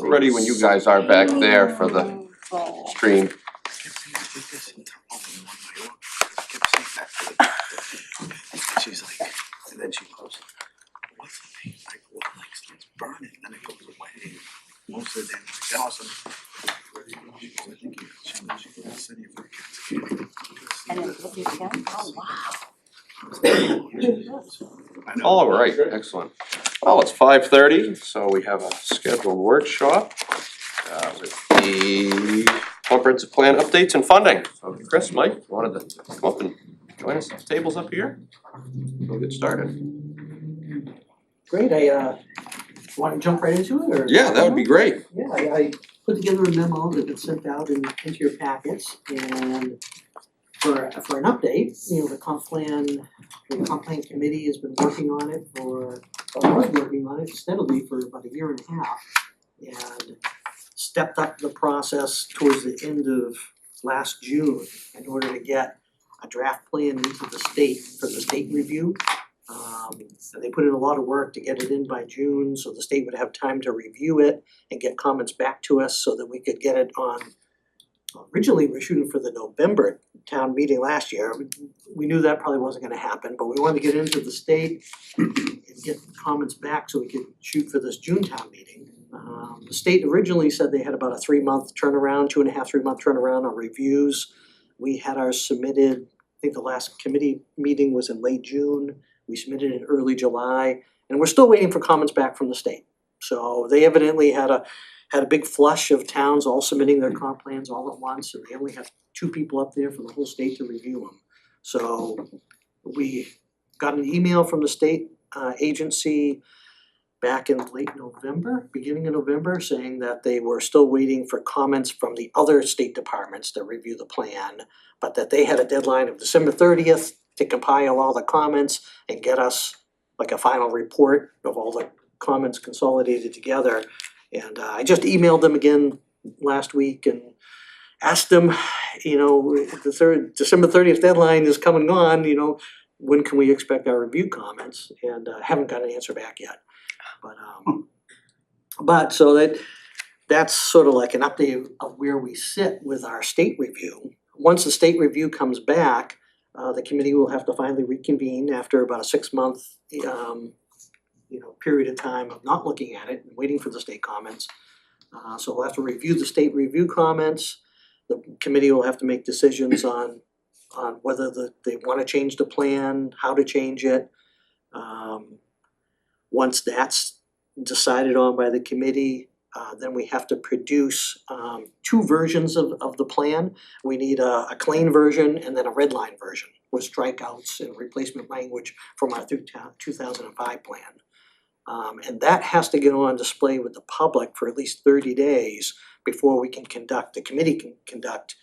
We're ready when you guys are back there for the stream. She's like, and then she goes, what's the paint like? Well, like it's burning, then it goes away. Most of the day, then all of a sudden, she goes, I think she said you for a cat. And then look at him, oh wow. All right, excellent. Well, it's 5:30, so we have a scheduled workshop with the comprehensive plan updates and funding. So Chris, Mike, wanted to come up and join us at the tables up here? We'll get started. Great, I wanna jump right into it, or? Yeah, that would be great. Yeah, I put together a memo that was sent out into your packets, and for an update, you know, the comp plan committee has been working on it was working on it steadily for about a year and a half. And stepped up the process towards the end of last June in order to get a draft plan into the state for the state review. And they put in a lot of work to get it in by June, so the state would have time to review it and get comments back to us so that we could get it on. Originally, we were shooting for the November town meeting last year. We knew that probably wasn't gonna happen, but we wanted to get into the state and get comments back so we could shoot for this June town meeting. The state originally said they had about a 3-month turnaround, 2.5, 3-month turnaround on reviews. We had ours submitted, I think the last committee meeting was in late June. We submitted in early July, and we're still waiting for comments back from the state. So they evidently had a big flush of towns all submitting their comp plans all at once, and they only have 2 people up there from the whole state to review them. So we got an email from the state agency back in late November, beginning of November, saying that they were still waiting for comments from the other state departments to review the plan, but that they had a deadline of December 30th to compile all the comments and get us like a final report of all the comments consolidated together. And I just emailed them again last week and asked them, you know, the December 30th deadline is come and gone, you know, when can we expect our review comments? And haven't got an answer back yet. But so that's sort of like an update of where we sit with our state review. Once the state review comes back, the committee will have to finally reconvene after about a 6-month period of time of not looking at it and waiting for the state comments. So we'll have to review the state review comments. The committee will have to make decisions on whether they wanna change the plan, how to change it. Once that's decided on by the committee, then we have to produce 2 versions of the plan. We need a clean version and then a red line version with strikeouts and replacement language from our 2005 plan. And that has to get on display with the public for at least 30 days before the committee can conduct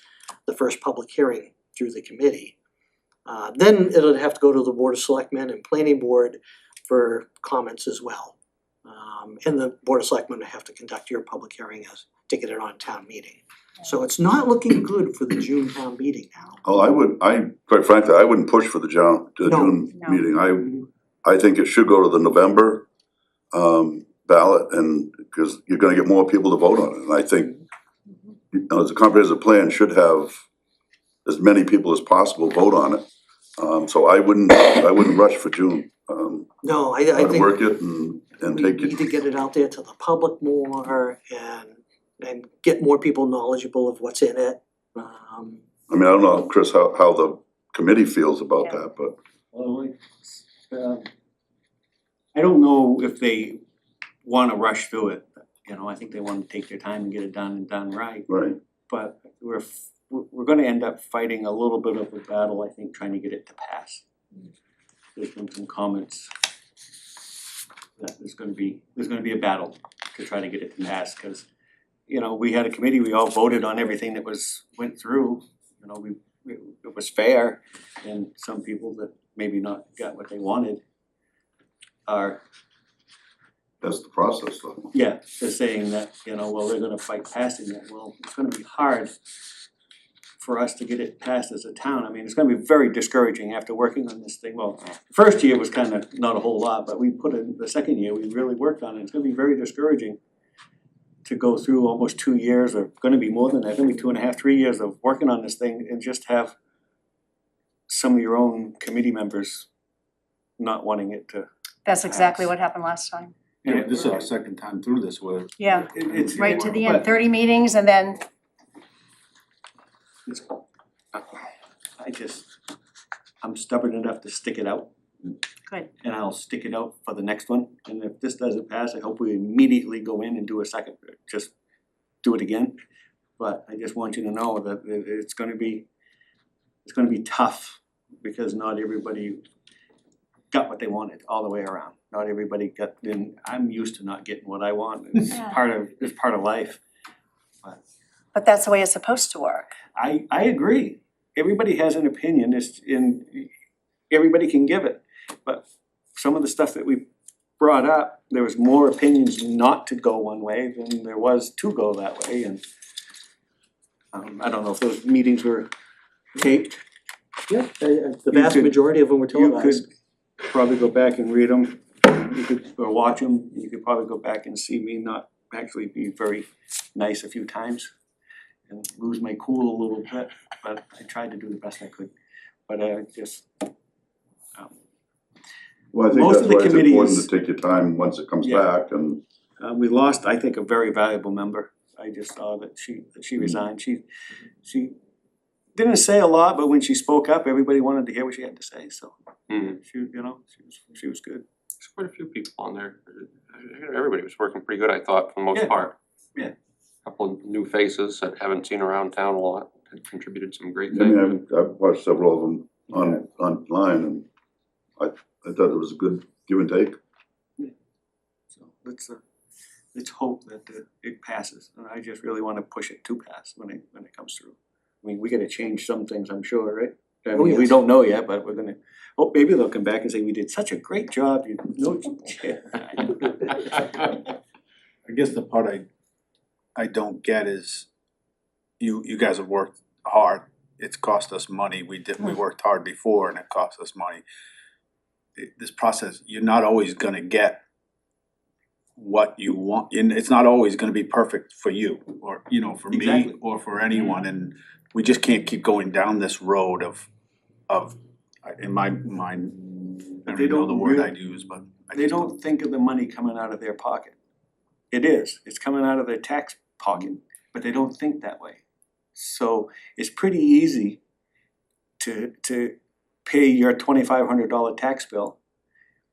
the first public hearing through the committee. Then it'll have to go to the Board of Selectmen and Planning Board for comments as well. And the Board of Selectmen will have to conduct your public hearing to get it on town meeting. So it's not looking good for the June town meeting now. Oh, quite frankly, I wouldn't push for the June No. meeting. I think it should go to the November ballot, and because you're gonna get more people to vote on it, and I think, you know, the comprehensive plan should have as many people as possible vote on it. So I wouldn't rush for June. No, I I'd think work it and we take need it. to get it out there to the public more and get more people knowledgeable of what's in it. I mean, I don't know, Chris, how the committee feels about that, but Well, I don't know if they wanna rush through it, you know, I think they wanna take their time and get it done and done right. right. But we're gonna end up fighting a little bit of a battle, I think, trying to get it to pass. There's been some comments that there's gonna be a battle to try to get it to pass, cause you know, we had a committee, we all voted on everything that went through, you know, it was fair, and some people that maybe not got what they wanted are, That's the process though. yeah, they're saying that, you know, well, they're gonna fight passing it, well, it's gonna be hard for us to get it passed as a town. I mean, it's gonna be very discouraging after working on this thing. Well, first year was kinda not a whole lot, but we put in, the second year, we really worked on it. It's gonna be very discouraging to go through almost 2 years, or gonna be more than that, gonna be 2.5, 3 years of working on this thing and just have some of your own committee members not wanting it to. That's exactly what happened last time. Yeah, this is our second time through this where Yeah, It's right to the end, but 30 meetings and then, I'm stubborn enough to stick it out. Good. And I'll stick it out for the next one, and if this doesn't pass, I hope we immediately go in and do a second, just do it again. But I just want you to know that it's gonna be tough, because not everybody got what they wanted all the way around. Not everybody got, and I'm used to not getting what I want, it's Yeah. it's part of life. but that's the way it's supposed to work. I agree, everybody has an opinion, everybody can give it, but some of the stuff that we brought up, there was more opinions not to go one way than there was to go that way, and I don't know if those meetings were taped. Yeah, the You vast could- majority of them were You televised. could probably go back and read them, you could, or watch them, you could probably go back and see me not actually be very nice a few times and lose my cool a little bit, but I tried to do the best I could. But just, Well, I think Most that's of the why it's important committees- to take your time once it comes Yeah. back and we lost, I think, a very valuable member. I just saw that she resigned, she didn't say a lot, but when she spoke up, everybody wanted to hear what she had to say, so she was good. There's quite a few people on there. Everybody was working pretty good, I thought, for the most Yeah. part. Yeah. Couple of new faces that haven't seen around town a lot, had contributed some great I mean, things. I've watched several of them online and I thought it was a good give and take. So let's hope that it passes, and I just really wanna push it to pass when it comes through. I mean, we gotta change some things, I'm sure, right? I Oh, mean, we yes. don't know yet, but we're gonna, maybe they'll come back and say, we did such a great job, you know. I guess the part I don't get is you guys have worked hard, it's cost us money, we worked hard before and it cost us money. This process, you're not always gonna get what you want, and it's not always gonna be perfect for you, or for me, Exactly. or for anyone, and we just can't keep going down this road of in my mind, I don't They even know the don't word really- I'd use, but I They just don't think of the money coming out of their pocket. It's coming out of their tax pocket, but they don't think that way. So it's pretty easy to pay your $2,500 tax bill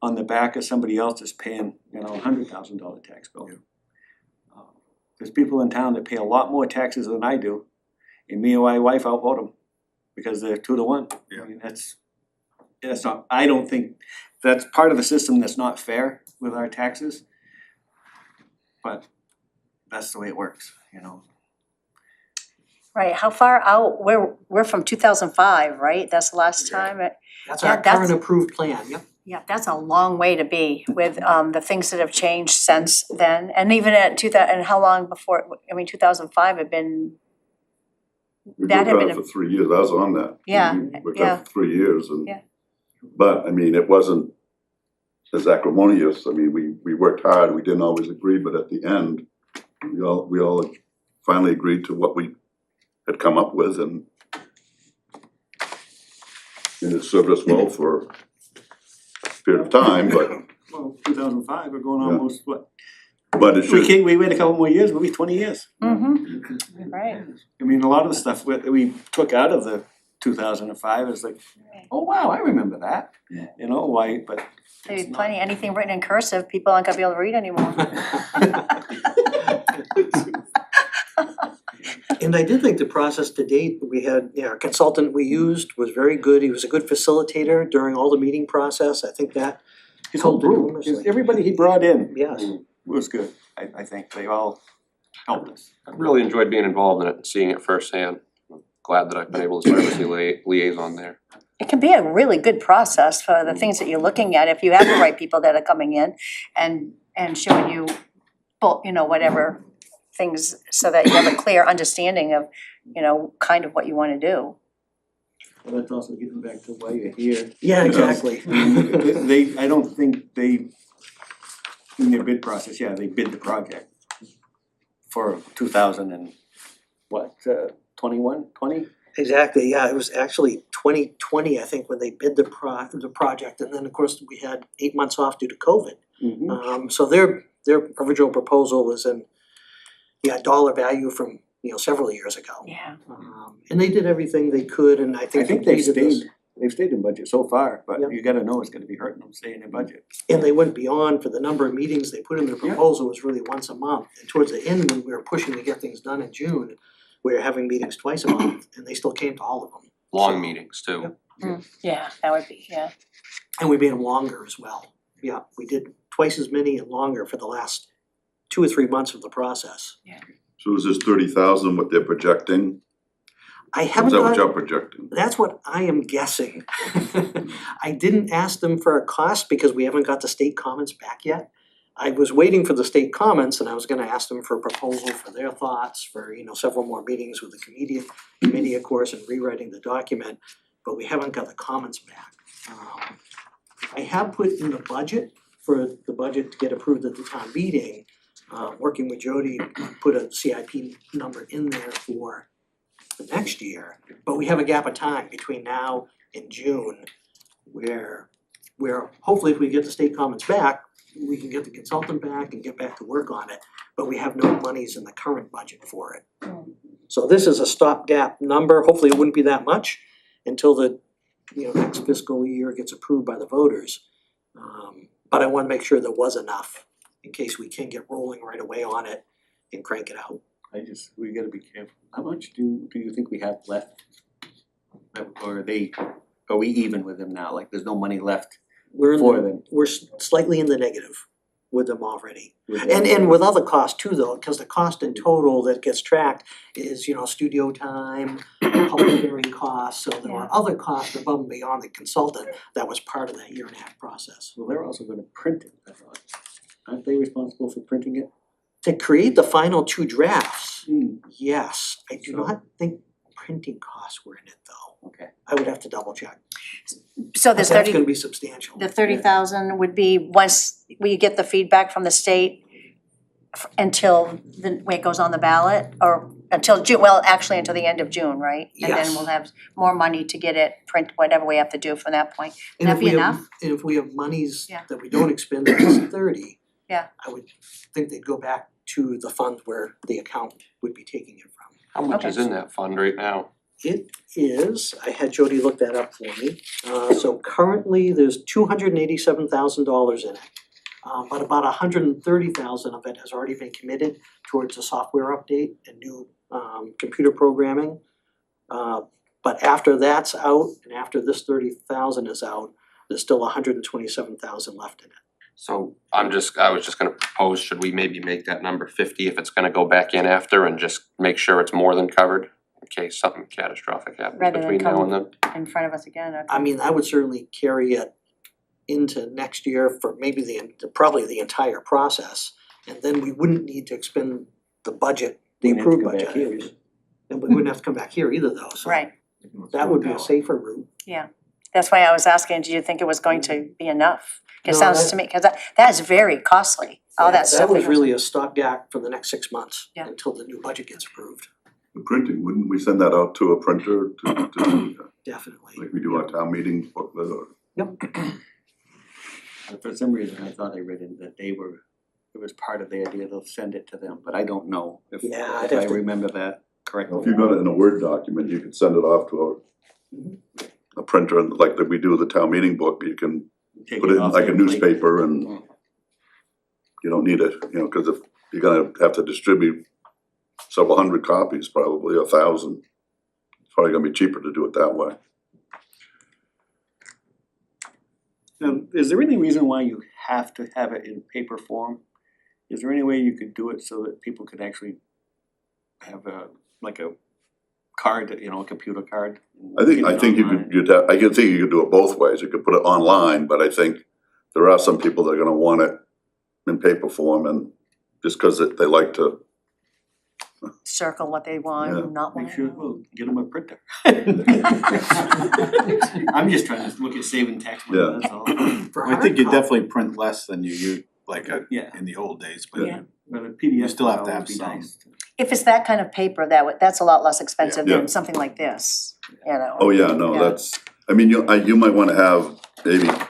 on the back of somebody else that's paying, $100,000 tax bill. There's people in town that pay a lot more taxes than I do, and me and my wife outvote them because they're 2 to 1. Yeah. I mean, that's not, I don't think, that's part of the system that's not fair with our taxes. But that's the way it works, Right, how far out, we're from 2005, right? That's the last time, That's Yeah, our current that's- approved plan, yep. yeah, that's a long way to be with the things that have changed since then. And even at 2000, and how long before, 2005 had been, We That worked had on been it a- for 3 years, I was on that. Yeah, We worked yeah. on it for 3 years and. Yeah. But, I mean, it wasn't as acrimonious, I mean, we worked hard, we didn't always agree, but at the end, we all finally agreed to what we had come up with and it served us well for a period of time, but 2005, we're going Yeah. almost, what? it should. We wait a couple more years, we'll be 20 years. right, I mean, a lot of the stuff that we took out of the 2005 is like, oh wow, I remember that. Why, but there'd be plenty, anything written in cursive, people aren't gonna be able to read anymore. And I did think the process to date, we had, our consultant we used was very good, he was a good facilitator during all the meeting process, I think that, his whole group, enormously. everybody he brought in yes. was good, I think, they all helped us. I really enjoyed being involved in it and seeing it firsthand. I'm glad that I've been able to serve as the liaison there. It can be a really good process for the things that you're looking at, if you have the right people that are coming in and showing you, whatever things, so that you have a clear understanding of, kind of what you wanna do. Well, that's also getting back to why you're here. Yeah, exactly. I don't think in their bid process, they bid the project for 2000 and what, 20? Exactly, yeah, it was actually 2020, I think, when they bid the project, and then, of course, we had 8 months off due to COVID. So their original proposal is in, dollar value from, several years ago. Yeah. And they did everything they could, and I I think think they've completed this. stayed in budget so far, but Yep. you gotta know it's gonna be hurting them staying in budget. And they went beyond for the number of meetings they put in their Yeah. proposal was really once a month. And towards the end, when we were pushing to get things done in June, we were having meetings twice a month, and they still came to all of them. Long meetings too. Yeah, that would be, yeah. And we made them longer as well. Yeah, we did twice as many and longer for the last 2 or 3 months of the process. So is this 30,000 what they're projecting? I Or is haven't that what got, you're projecting? that's what I am guessing. I didn't ask them for a cost because we haven't got the state comments back yet. I was waiting for the state comments and I was gonna ask them for a proposal for their thoughts for, several more meetings with the committee, of course, and rewriting the document, but we haven't got the comments back. I have put in the budget for the budget to get approved at the town meeting, working with Jody, put a CIP number in there for the next year, but we have a gap of time between now and June where hopefully if we get the state comments back, we can get the consultant back and get back to work on it, but we have no monies in the current budget for it. So this is a stopgap number, hopefully it wouldn't be that much until the, next fiscal year gets approved by the voters. But I wanna make sure there was enough in case we can get rolling right away on it and crank it out. We gotta be careful. How much do you think we have left? Or are we even with them now? Like, there's no money left We're in, for them? we're slightly in the negative with them already. with And them? with other costs too though, cause the cost in total that gets tracked is, studio time, public hearing costs, so there were other costs above and beyond the consultant that was part of that 1.5-year process. Well, they're also gonna print it, I thought. Aren't they responsible for printing it? To create the final 2 drafts, Hmm, yes, I do So- not think printing costs were in it though. okay. I would have to double check. So But there's that's 30, gonna be substantial. the 30,000 would be once we get the feedback from the state until when it goes on the ballot, or until June, well, actually until the end of June, right? And Yes. then we'll have more money to get it print, whatever we have to do from that point. And Would if that we be have, enough? and if we have monies Yeah. that we don't expend, that's 30. Yeah. I would think they'd go back to the fund where the account would be taking it from. How much Okay. is in that fund right now? It is, I had Jody look that up for me, so currently there's $287,000 in it. But about 130,000 of it has already been committed towards a software update and new computer programming. But after that's out and after this 30,000 is out, there's still 127,000 left in it. So I was just gonna propose, should we maybe make that number 50 if it's gonna go back in after and just make sure it's more than covered? In case something catastrophic happens Rather than between now and come- then. In front of us again, okay. I mean, I would certainly carry it into next year for maybe probably the entire process. And then we wouldn't need to expend the budget, the Wouldn't have to approved come back budget. here either. And we wouldn't have to come back here either though, so Right, that would be a safer route. that's why I was asking, did you think it was going to be enough? It No, sounds that- to me, cause that is very costly, all that stuff. That was goes- really a stopgap for the next 6 months Yeah. until the new budget gets approved, The printing, wouldn't we send that out to a printer to definitely. like we do our town meeting booklet or? For some reason, I thought I read in that it was part of the idea they'll send it to them, but I don't know if Yeah, I'd I have to- remember that correctly. If you got it in a Word document, you could send it off to a printer and like that we do the town meeting book, you can Take put it in off like a their plate. newspaper and Mm. you don't need it, cause if you're gonna have to distribute several hundred copies, probably 1,000. It's probably gonna be cheaper to do it that way. Now, is there any reason why you have to have it in paper form? Is there any way you could do it so that people could actually have a card, a computer card? I think Get it you online? I can think you could do it both ways, you could put it online, but I think there are some people that are gonna want it in paper form and just cause they like to, Circle what they want, Yeah. not want. Make sure, well, get them a printer. I'm just trying to look at saving tax money, Yeah. that's all. For I think you hard copy- definitely print less than you like Yeah. in the old days, Yeah. But a PDF You still have to file have would be some. nice. If it's that kind of paper, that's a lot less expensive Yeah. than something like this, you know. Oh, yeah, no, Yeah. that's, I mean, you might wanna have maybe, a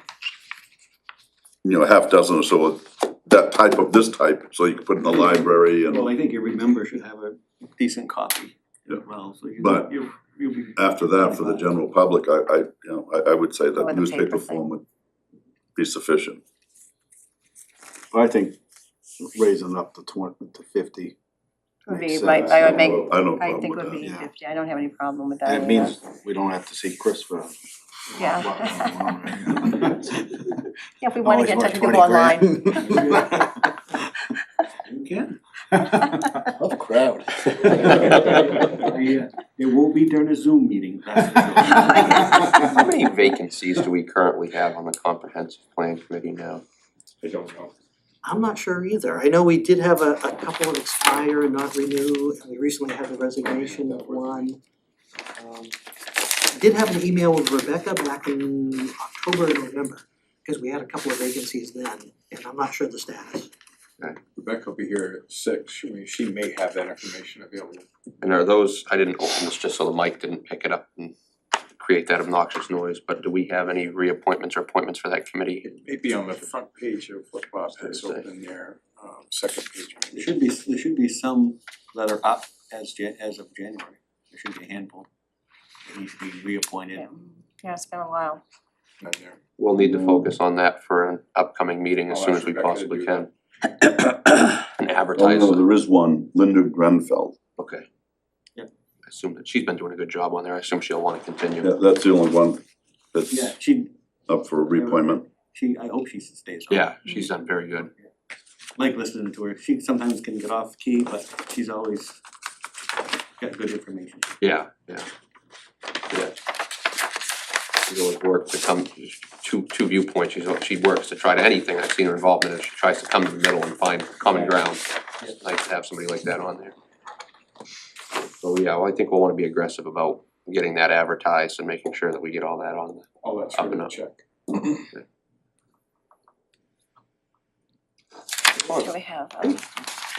half dozen or so of that type of this type, so you can put in the library Well, and I think every member should have a decent copy as Yeah. well, so But you'll be. after that, for the general public, I would say Go that with the newspaper paper thing. form would be sufficient. I think raising up to 50. Would makes be, right, sense. I would make, I have no I problem think with would that. be Yeah. 50, I don't have any problem with that And it either. means we don't have to see Chris for. Yeah. Yeah, Yeah, if we wanna get in touch, we can go online. You can. Tough crowd. It won't be during a Zoom meeting, that's for sure. How many vacancies do we currently have on the comprehensive plan committee now? I don't know. I'm not sure either. I know we did have a couple of expire and not renew, and we recently had the resignation of one. I did have an email with Rebecca back in October and November, because we had a couple of vacancies then, and I'm not sure the status. Rebecca will be here at 6, she may have that information available. And are those, I didn't open this just so the mic didn't pick it up and create that obnoxious noise, but do we have any reappointments or appointments for that committee? It may be on the front page of what Bob has open there, second page. There should be some that are up as of January, there should be a handful that needs to be reappointed. Yeah, it's been a while. And there. We'll need to focus on that for an upcoming meeting as I'll soon ask as we Rebecca to possibly do can. And Oh, advertise no, it. there is one, Linda Grenfell, Okay. Yeah. I assume that she's been doing a good job on there, I assume she'll wanna continue. that's the only one that's Yeah, she, up for reappointment. I hope she stays on. Yeah, she's done very good. Like listening to her, she sometimes can get off key, but she's always got good information. Yeah. She's always worked to come, two viewpoints, she works to try to, anything I've seen her involved in, she tries to come to the middle and find common ground. It's nice to have somebody like that on there. So yeah, well, I think we'll wanna be aggressive about getting that advertised and making sure that we get all that on. All that's Up for and the up. check. What do we have?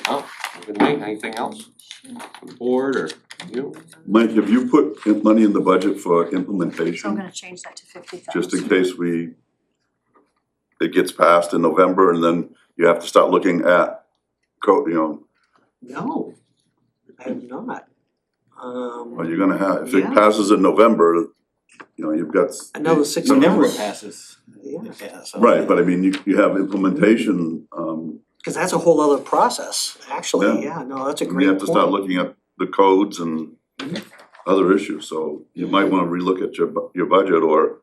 Oh, good night, anything else? From the board or you? Mike, have you put money in the budget for So I'm implementation, gonna change that to 50,000. just in case it gets passed in November and then you have to start looking at No, I have not. well, you're gonna have, if it Yeah. passes in November, you've got. Another 6 Whenever it months. passes. Yeah. Yeah, so. Right, but I mean, you have implementation, Cause that's a whole other process, actually, Yeah. yeah, no, that's a and great you point. have to start looking at the codes and other issues, so you might wanna relook at your budget, or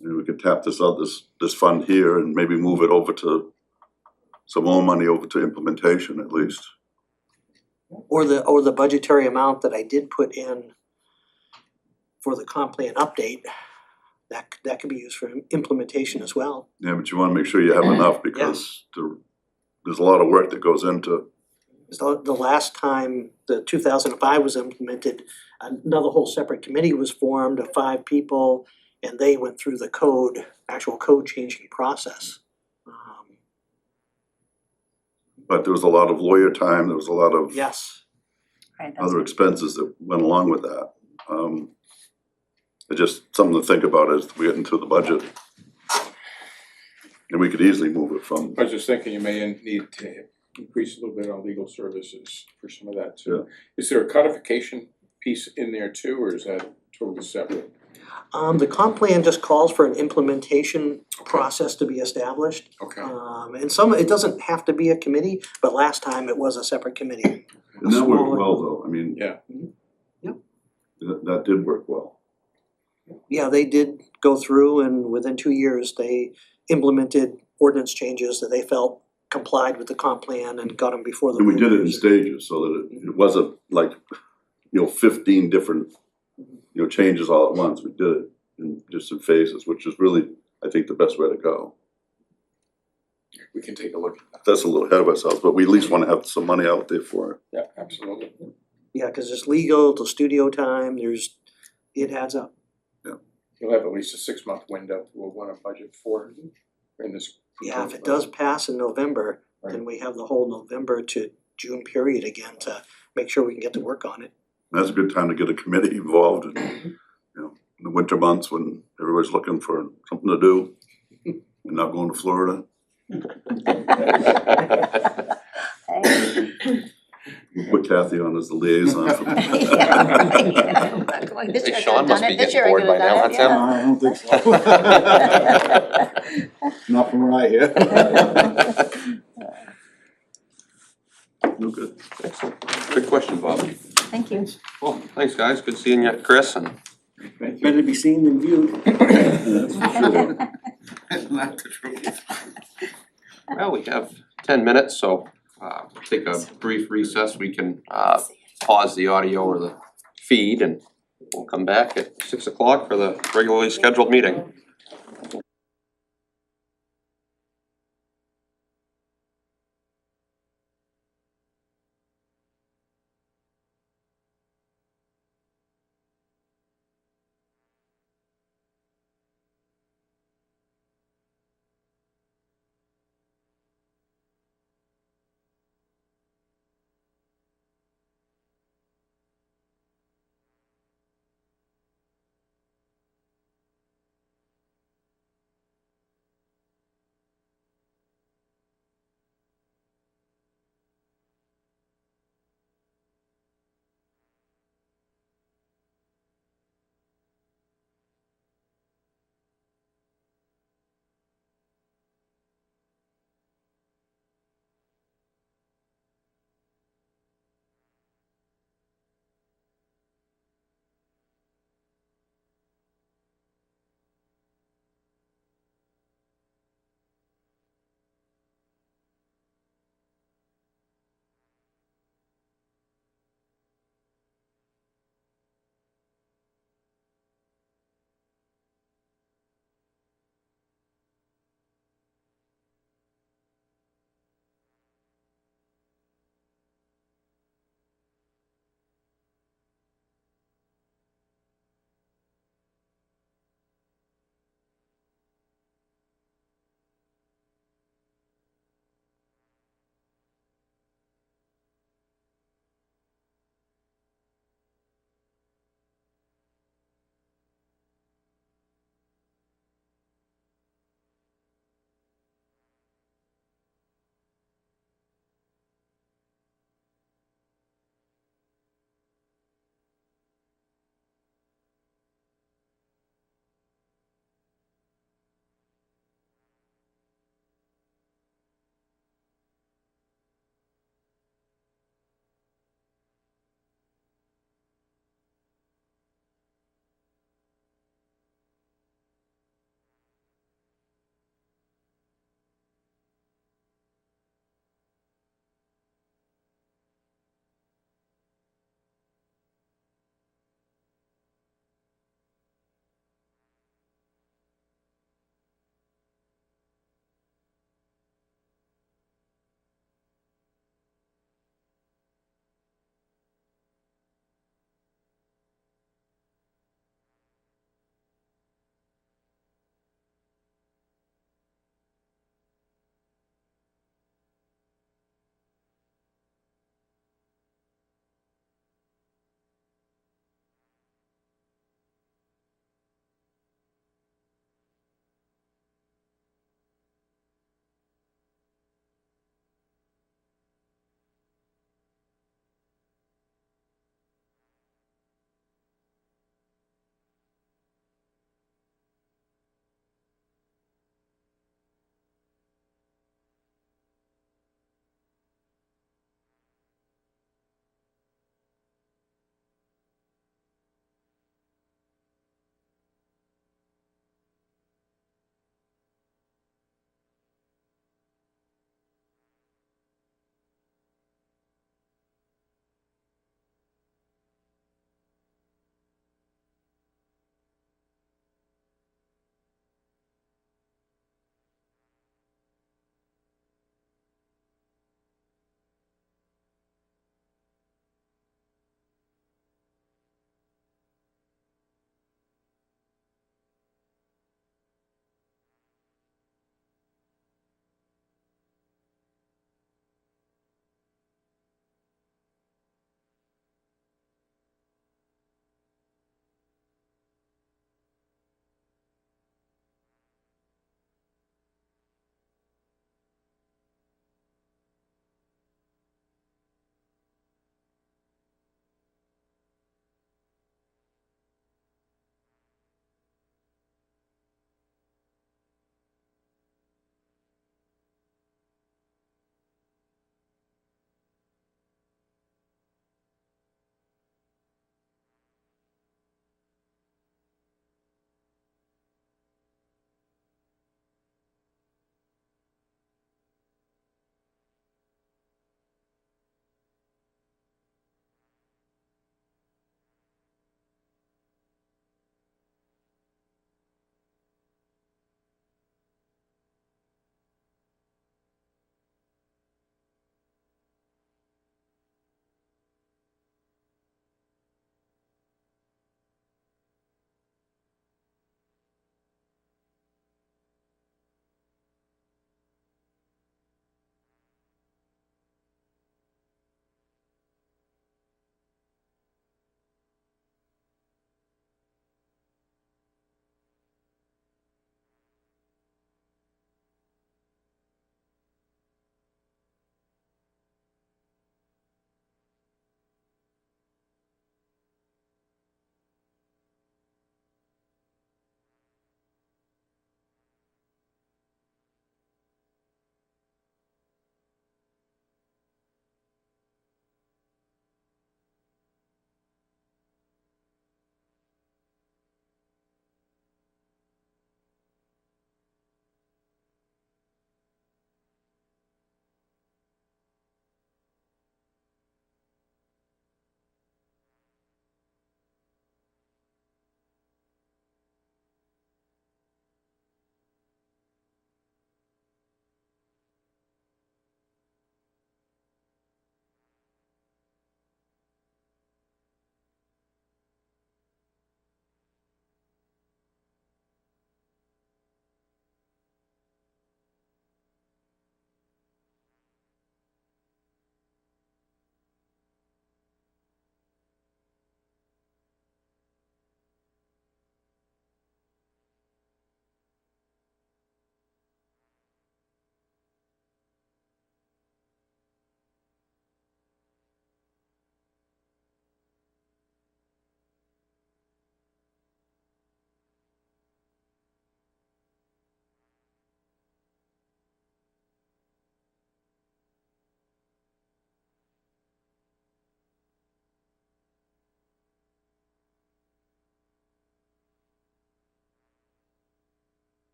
we could tap this fund here and maybe move it over to some more money over to implementation at least. Or the budgetary amount that I did put in for the comp plan update, that could be used for implementation as well. Yeah, but you wanna make sure you have enough, because there's a lot of work that goes into, So the last time the 2005 was implemented, another whole separate committee was formed of 5 people, and they went through the actual code changing process. but there was a lot of lawyer time, there was a lot of Yes, Right, that's other what- expenses that went along with that. It's just something to think about as we get into the budget. And we could easily move it from, I was just thinking you may need to increase a little bit on legal services for some of that too. Is there a codification piece in there too, or is that totally separate? the comp plan just calls for an implementation process to be established. Okay, And it doesn't have to be a committee, but last time it was a separate committee. and that worked Smaller- well though, I mean. Yeah. Yep. That did work well. Yeah, they did go through, and within 2 years, they implemented ordinance changes that they felt complied with the comp plan and got them before the. And we did it in voters. stages, so that it wasn't like, 15 different, changes all at once. We did it in phases, which is really, I think, the best way to go. we can take a look at that. That's a little ahead of ourselves, but we at least wanna have some money out there for it. Yeah, absolutely. Yeah, cause there's legal to studio time, it adds up. You'll have at least a 6-month window we'll wanna budget for in this Yeah, if it does pass in November, then we have the whole November to June period again to make sure we can get to work on it. That's a good time to get a committee involved in, in the winter months when everybody's looking for something to do and not going to Florida. We'll put Kathy on as the liaison. This Hey, year I Sean could've must done be it, this getting year I bored could've by now, done huh, it, Tim? yeah. I don't think so. Not from where I hear. No good. Excellent. Good question, Bob. Thank you. Cool. Thanks, guys. Good seeing you, Chris, and Better be seen than viewed. That's for sure. Not the truth. well, we have 10 minutes, so take a brief recess. We can pause the audio or the feed and we'll come back at 6 o'clock for the regularly scheduled meeting.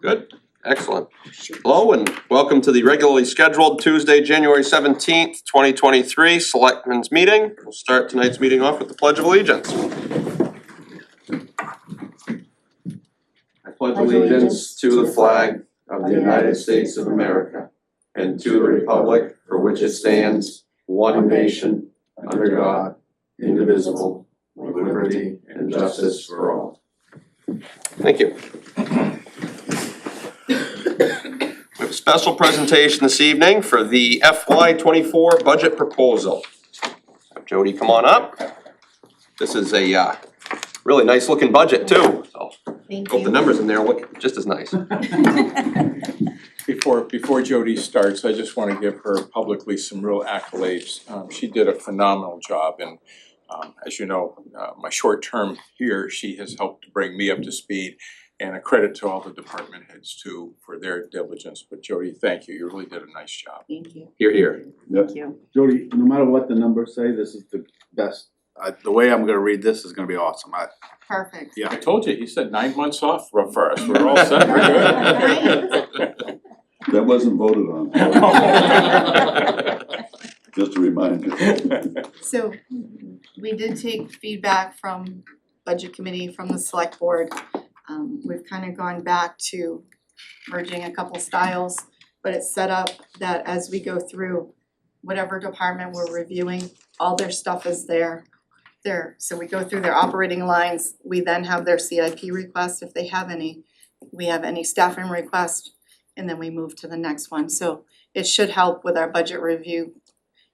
Good, excellent. Hello and welcome to the regularly scheduled Tuesday, January 17th, 2023 Selectmen's Meeting. We'll start tonight's meeting off with the Pledge of Allegiance. I pledge allegiance to the flag of the United States of America and to the republic for which it stands, one nation, under God, indivisible, with liberty and justice for all. Thank you. We have a special presentation this evening for the FY24 budget proposal. Have Jody come on up. This is a really nice looking budget too, so Thank hope the you. numbers in there look just as nice. Before Jody starts, I just wanna give her publicly some real accolades. She did a phenomenal job and as you know, my short term here, she has helped to bring me up to speed. And a credit to all the department heads too for their diligence. But Jody, thank you, you really did a nice job. Thank you. Here, here. Thank you. Jody, no matter what the numbers say, this is the best. The way I'm gonna read this is gonna be awesome. Perfect. Yeah. I told you, he said 9 months off for us, we're all set, we're good. That wasn't voted on, just to remind you. So we did take feedback from budget committee, from the select board. We've kind of gone back to merging a couple styles, but it's set up that as we go through whatever department we're reviewing, all their stuff is there. So we go through their operating lines, we then have their CIP request if they have any. We have any staffing request, and then we move to the next one. So it should help with our budget review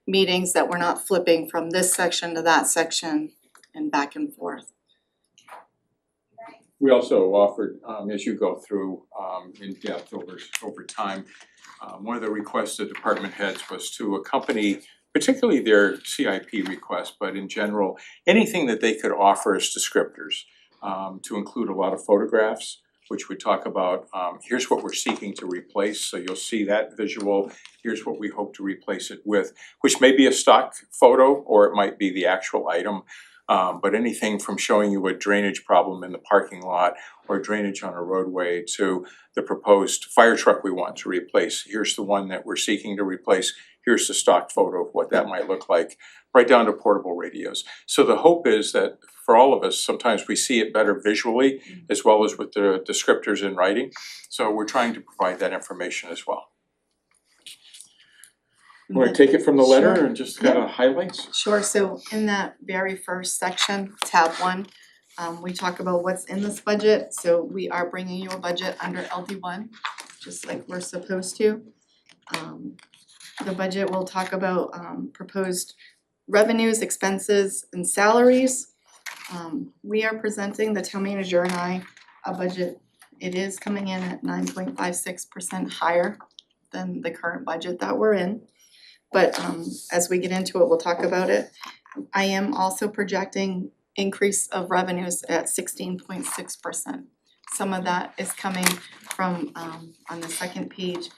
meetings that we're not flipping from this section to that section and back and forth. We also offered, as you go through in depth over time, one of the requests of department heads was to accompany particularly their CIP request, but in general, anything that they could offer as descriptors, to include a lot of photographs, which would talk about, here's what we're seeking to replace, so you'll see that visual, here's what we hope to replace it with, which may be a stock photo or it might be the actual item. But anything from showing you a drainage problem in the parking lot or drainage on a roadway to the proposed fire truck we want to replace. Here's the one that we're seeking to replace, here's the stock photo of what that might look like, right down to portable radios. So the hope is that for all of us, sometimes we see it better visually as well as with the descriptors in writing. So we're trying to provide that information as well. Wanna take it from the letter Sure. and just kind of highlights? Sure, so in that very first section, tab 1, we talk about what's in this budget. So we are bringing you a budget under LD1, just like we're supposed to. The budget will talk about proposed revenues, expenses, and salaries. We are presenting, the town manager and I, a budget. It is coming in at 9.56% higher than the current budget that we're in. But as we get into it, we'll talk about it. I am also projecting increase of revenues at 16.6%. Some of that is coming from on the second page,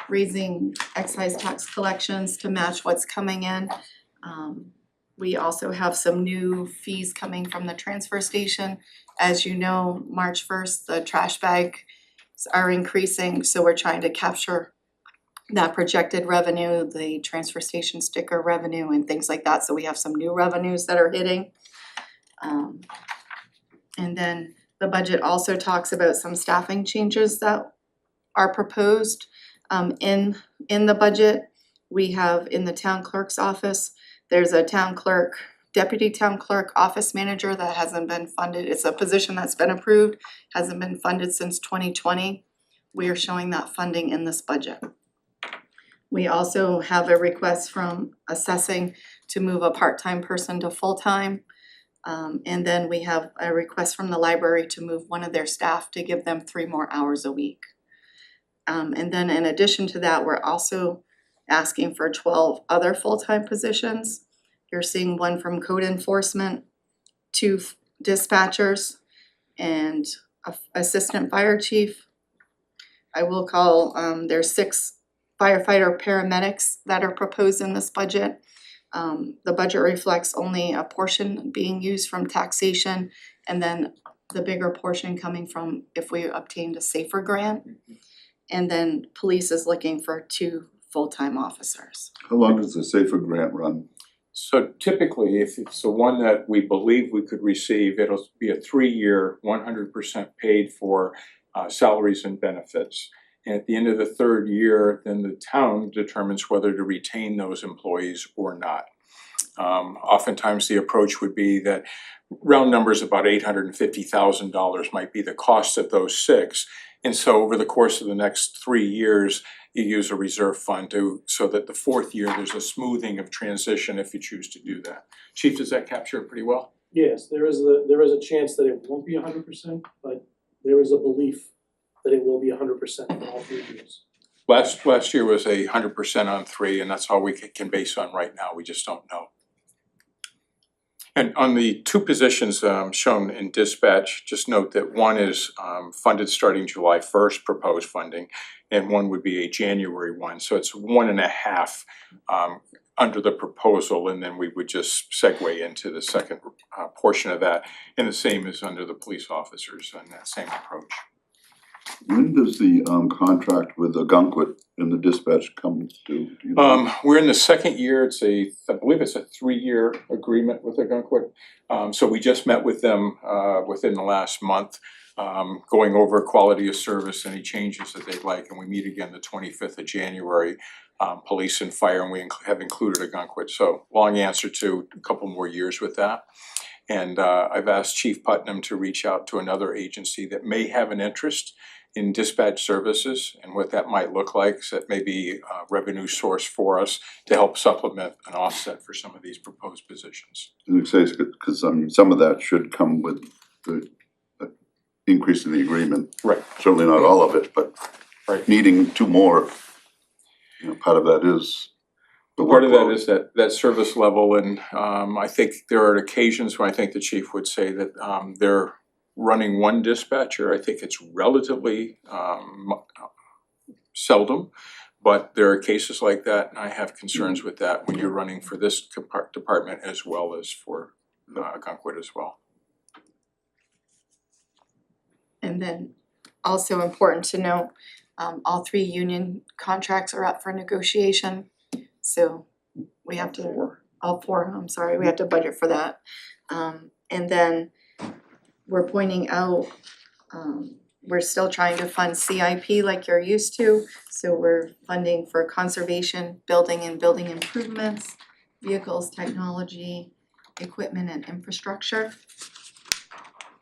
raising excise tax collections to match what's coming in. We also have some new fees coming from the transfer station. As you know, March 1st, the trash bags are increasing, so we're trying to capture that projected revenue, the transfer station sticker revenue and things like that, so we have some new revenues that are hitting. And then the budget also talks about some staffing changes that are proposed in the budget. We have in the town clerk's office, there's a town clerk, deputy town clerk, office manager that hasn't been funded. It's a position that's been approved, hasn't been funded since 2020. We are showing that funding in this budget. We also have a request from assessing to move a part-time person to full-time. And then we have a request from the library to move one of their staff to give them 3 more hours a week. And then in addition to that, we're also asking for 12 other full-time positions. You're seeing one from code enforcement, 2 dispatchers, and a assistant fire chief. I will call, there's 6 firefighter paramedics that are proposed in this budget. The budget reflects only a portion being used from taxation and then the bigger portion coming from if we obtained a SAFER grant. And then police is looking for 2 full-time officers. How long does the Safer grant run? So typically, if it's the one that we believe we could receive, it'll be a 3-year, 100% paid for salaries and benefits. And at the end of the 3rd year, then the town determines whether to retain those employees or not. Oftentimes the approach would be that round numbers about $850,000 might be the cost of those 6. And so over the course of the next 3 years, you use a reserve fund so that the 4th year, there's a smoothing of transition if you choose to do that. Chief, does that capture it pretty well? Yes, there is a chance that it won't be 100%, but there is a belief that it will be 100% for all 3 years. Last year was 100% on 3, and that's all we can base on right now, we just don't know. And on the 2 positions shown in dispatch, just note that one is funded starting July 1st, proposed funding, and one would be a January one, so it's 1.5 under the proposal, and then we would just segue into the second portion of that, and the same is under the police officers on that same approach. When does the contract with Ogunquit in the dispatch come to? Do you know? We're in the 2nd year, I believe it's a 3-year agreement with Ogunquit. So we just met with them within the last month, going over quality of service, any changes that they'd like, and we meet again the 25th of January. Police and fire, and we have included Ogunquit, so long answer to a couple more years with that. And I've asked Chief Putnam to reach out to another agency that may have an interest in dispatch services and what that might look like, so that may be a revenue source for us to help supplement and offset for some of these proposed positions. And it says, because some of that should come with the increase in the agreement. Right. Certainly not all of it, but Right. needing 2 more, part of that is the Part of that workload. is that service level, and I think there are occasions when I think the chief would say that they're running one dispatcher. I think it's relatively seldom, but there are cases like that, and I have concerns with that when you're running for this department as well as for Ogunquit as well. And then also important to note, all 3 union contracts are up for negotiation. So we have to, all 4, I'm sorry, we have to budget for that. And then we're pointing out, we're still trying to fund CIP like you're used to. So we're funding for conservation, building and building improvements, vehicles, technology, equipment and infrastructure.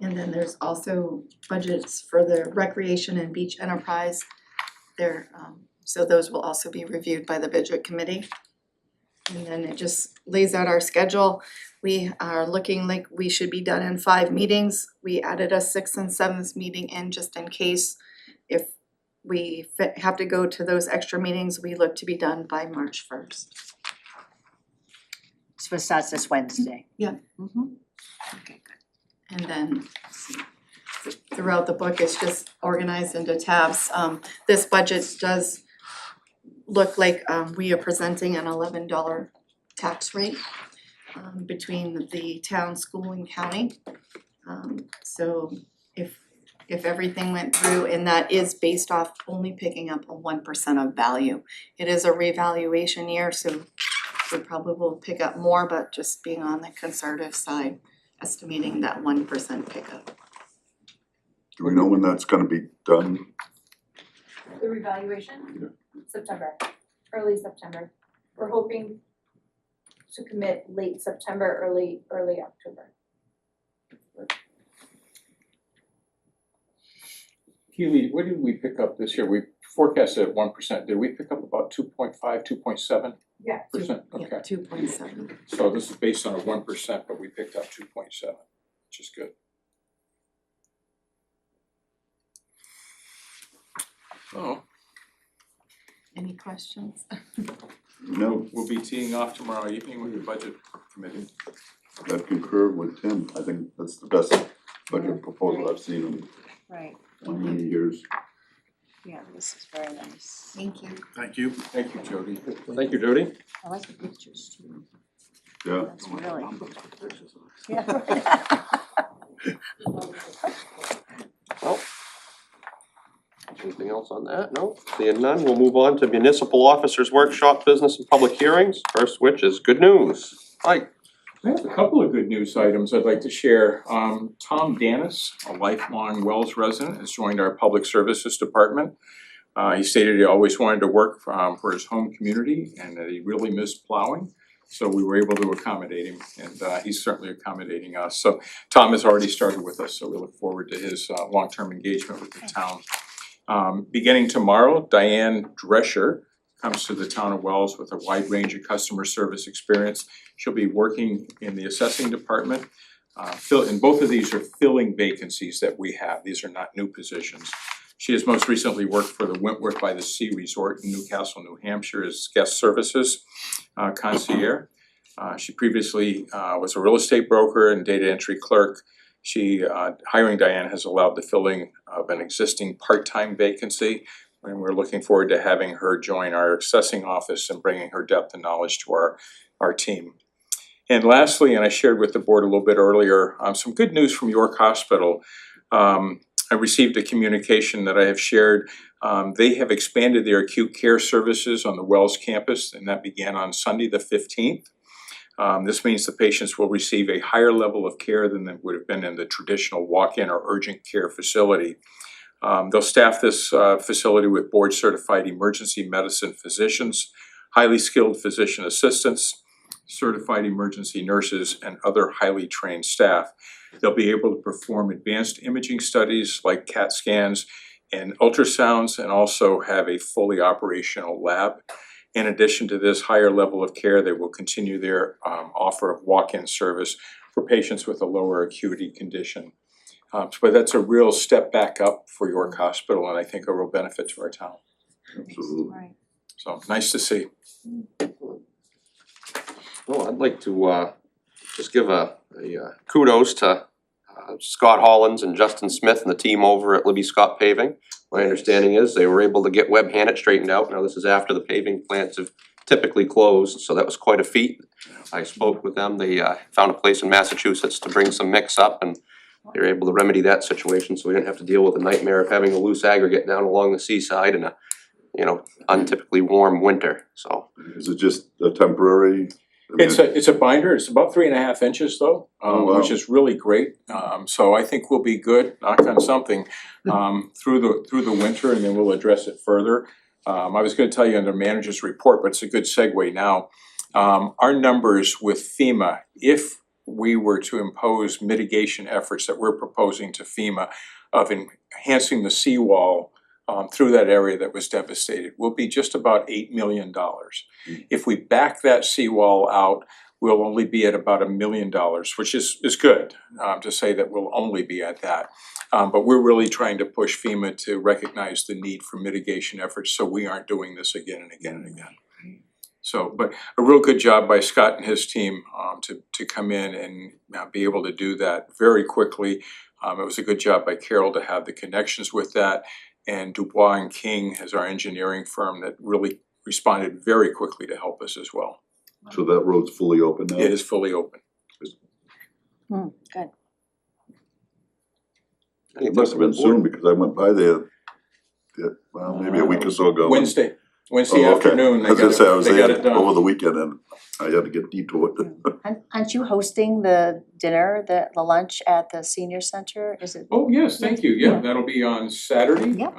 And then there's also budgets for the recreation and beach enterprise. So those will also be reviewed by the budget committee. And then it just lays out our schedule. We are looking like we should be done in 5 meetings. We added a 6th and 7th meeting in just in case if we have to go to those extra meetings, we look to be done by March 1st. So it starts this Wednesday. Yeah. Mhm. Okay, good. And then throughout the book, it's just organized into tabs. This budget does look like we are presenting an $11 tax rate between the town, school and county. So if everything went through, and that is based off only picking up a 1% of value. It is a revaluation year, so we probably will pick up more, but just being on the conservative side, estimating that 1% pickup. Do we know when that's gonna be done? The revaluation, September, early September. We're hoping to commit late September, early October. Keely, what did we pick up this year? We forecasted at 1%. Did we pick up about 2.5, 2.7%? Yeah. Okay. 2.7. So this is based on a 1%, but we picked up 2.7, which is good. Oh, Any questions? No, we'll be teeing off tomorrow evening with the budget committee. I concur with Tim. I think that's the best budget proposal I've seen in Right, many years. yeah, this is very nice. Thank you. Thank you. Thank you, Jody. Thank you, Jody. I like the pictures too. Yeah. That's really, I'm looking for pictures of this. yeah. Well, anything else on that? No, seeing none, we'll move on to municipal officers workshop, business and public hearings, first which is good news. Mike? I have a couple of good news items I'd like to share. Tom Danis, a lifelong Wells resident, has joined our Public Services Department. He stated he always wanted to work for his home community and that he really missed plowing. So we were able to accommodate him, and he's certainly accommodating us. So Tom has already started with us, so we look forward to his long-term engagement with the town. Beginning tomorrow, Diane Drescher comes to the town of Wells with a wide range of customer service experience. She'll be working in the assessing department. And both of these are filling vacancies that we have. These are not new positions. She has most recently worked for the Wentworth by the Sea Resort in Newcastle, New Hampshire as guest services concierge. She previously was a real estate broker and data entry clerk. Hiring Diane has allowed the filling of an existing part-time vacancy, and we're looking forward to having her join our assessing office and bringing her depth and knowledge to our team. And lastly, and I shared with the board a little bit earlier, some good news from York Hospital. I received a communication that I have shared. They have expanded their acute care services on the Wells campus, and that began on Sunday the 15th. This means the patients will receive a higher level of care than they would have been in the traditional walk-in or urgent care facility. They'll staff this facility with board-certified emergency medicine physicians, highly skilled physician assistants, certified emergency nurses, and other highly trained staff. They'll be able to perform advanced imaging studies like CAT scans and ultrasounds, and also have a fully operational lab. In addition to this higher level of care, they will continue their offer of walk-in service for patients with a lower acuity condition. But that's a real step back up for York Hospital, and I think a real benefit to our town. Absolutely. Right. So nice to see. Well, I'd like to just give a kudos to Scott Hollins and Justin Smith and the team over at Libby Scott Paving. My understanding is they were able to get Webb Hannett straightened out. Now, this is after the paving plants have typically closed, so that was quite a feat. I spoke with them. They found a place in Massachusetts to bring some mix up, and they were able to remedy that situation, so we didn't have to deal with the nightmare of having a loose aggregate down along the seaside in a, untypically warm winter, so. Is it just a temporary? It's a binder. It's about 3.5 inches though, Oh, wow. which is really great. So I think we'll be good, knock on something, through the winter, and then we'll address it further. I was gonna tell you under manager's report, but it's a good segue now. Our numbers with FEMA, if we were to impose mitigation efforts that we're proposing to FEMA of enhancing the seawall through that area that was devastated, will be just about $8 million. If we back that seawall out, we'll only be at about $1 million, which is good, to say that we'll only be at that. But we're really trying to push FEMA to recognize the need for mitigation efforts, so we aren't doing this again and again and again. So, but a real good job by Scott and his team to come in and be able to do that very quickly. It was a good job by Carol to have the connections with that. And Dubois and King as our engineering firm that really responded very quickly to help us as well. So that road's fully open now? It is fully open. Good. It must have been soon, because I went by there, well, maybe a week or so ago. Wednesday Oh, okay. afternoon, I was gonna say, I was they got there it done. over the weekend and I had to get detoured. Aren't you hosting the dinner, the lunch at the senior center? Is it? Oh, yes, thank you, yeah, that'll be on Saturday. Yep.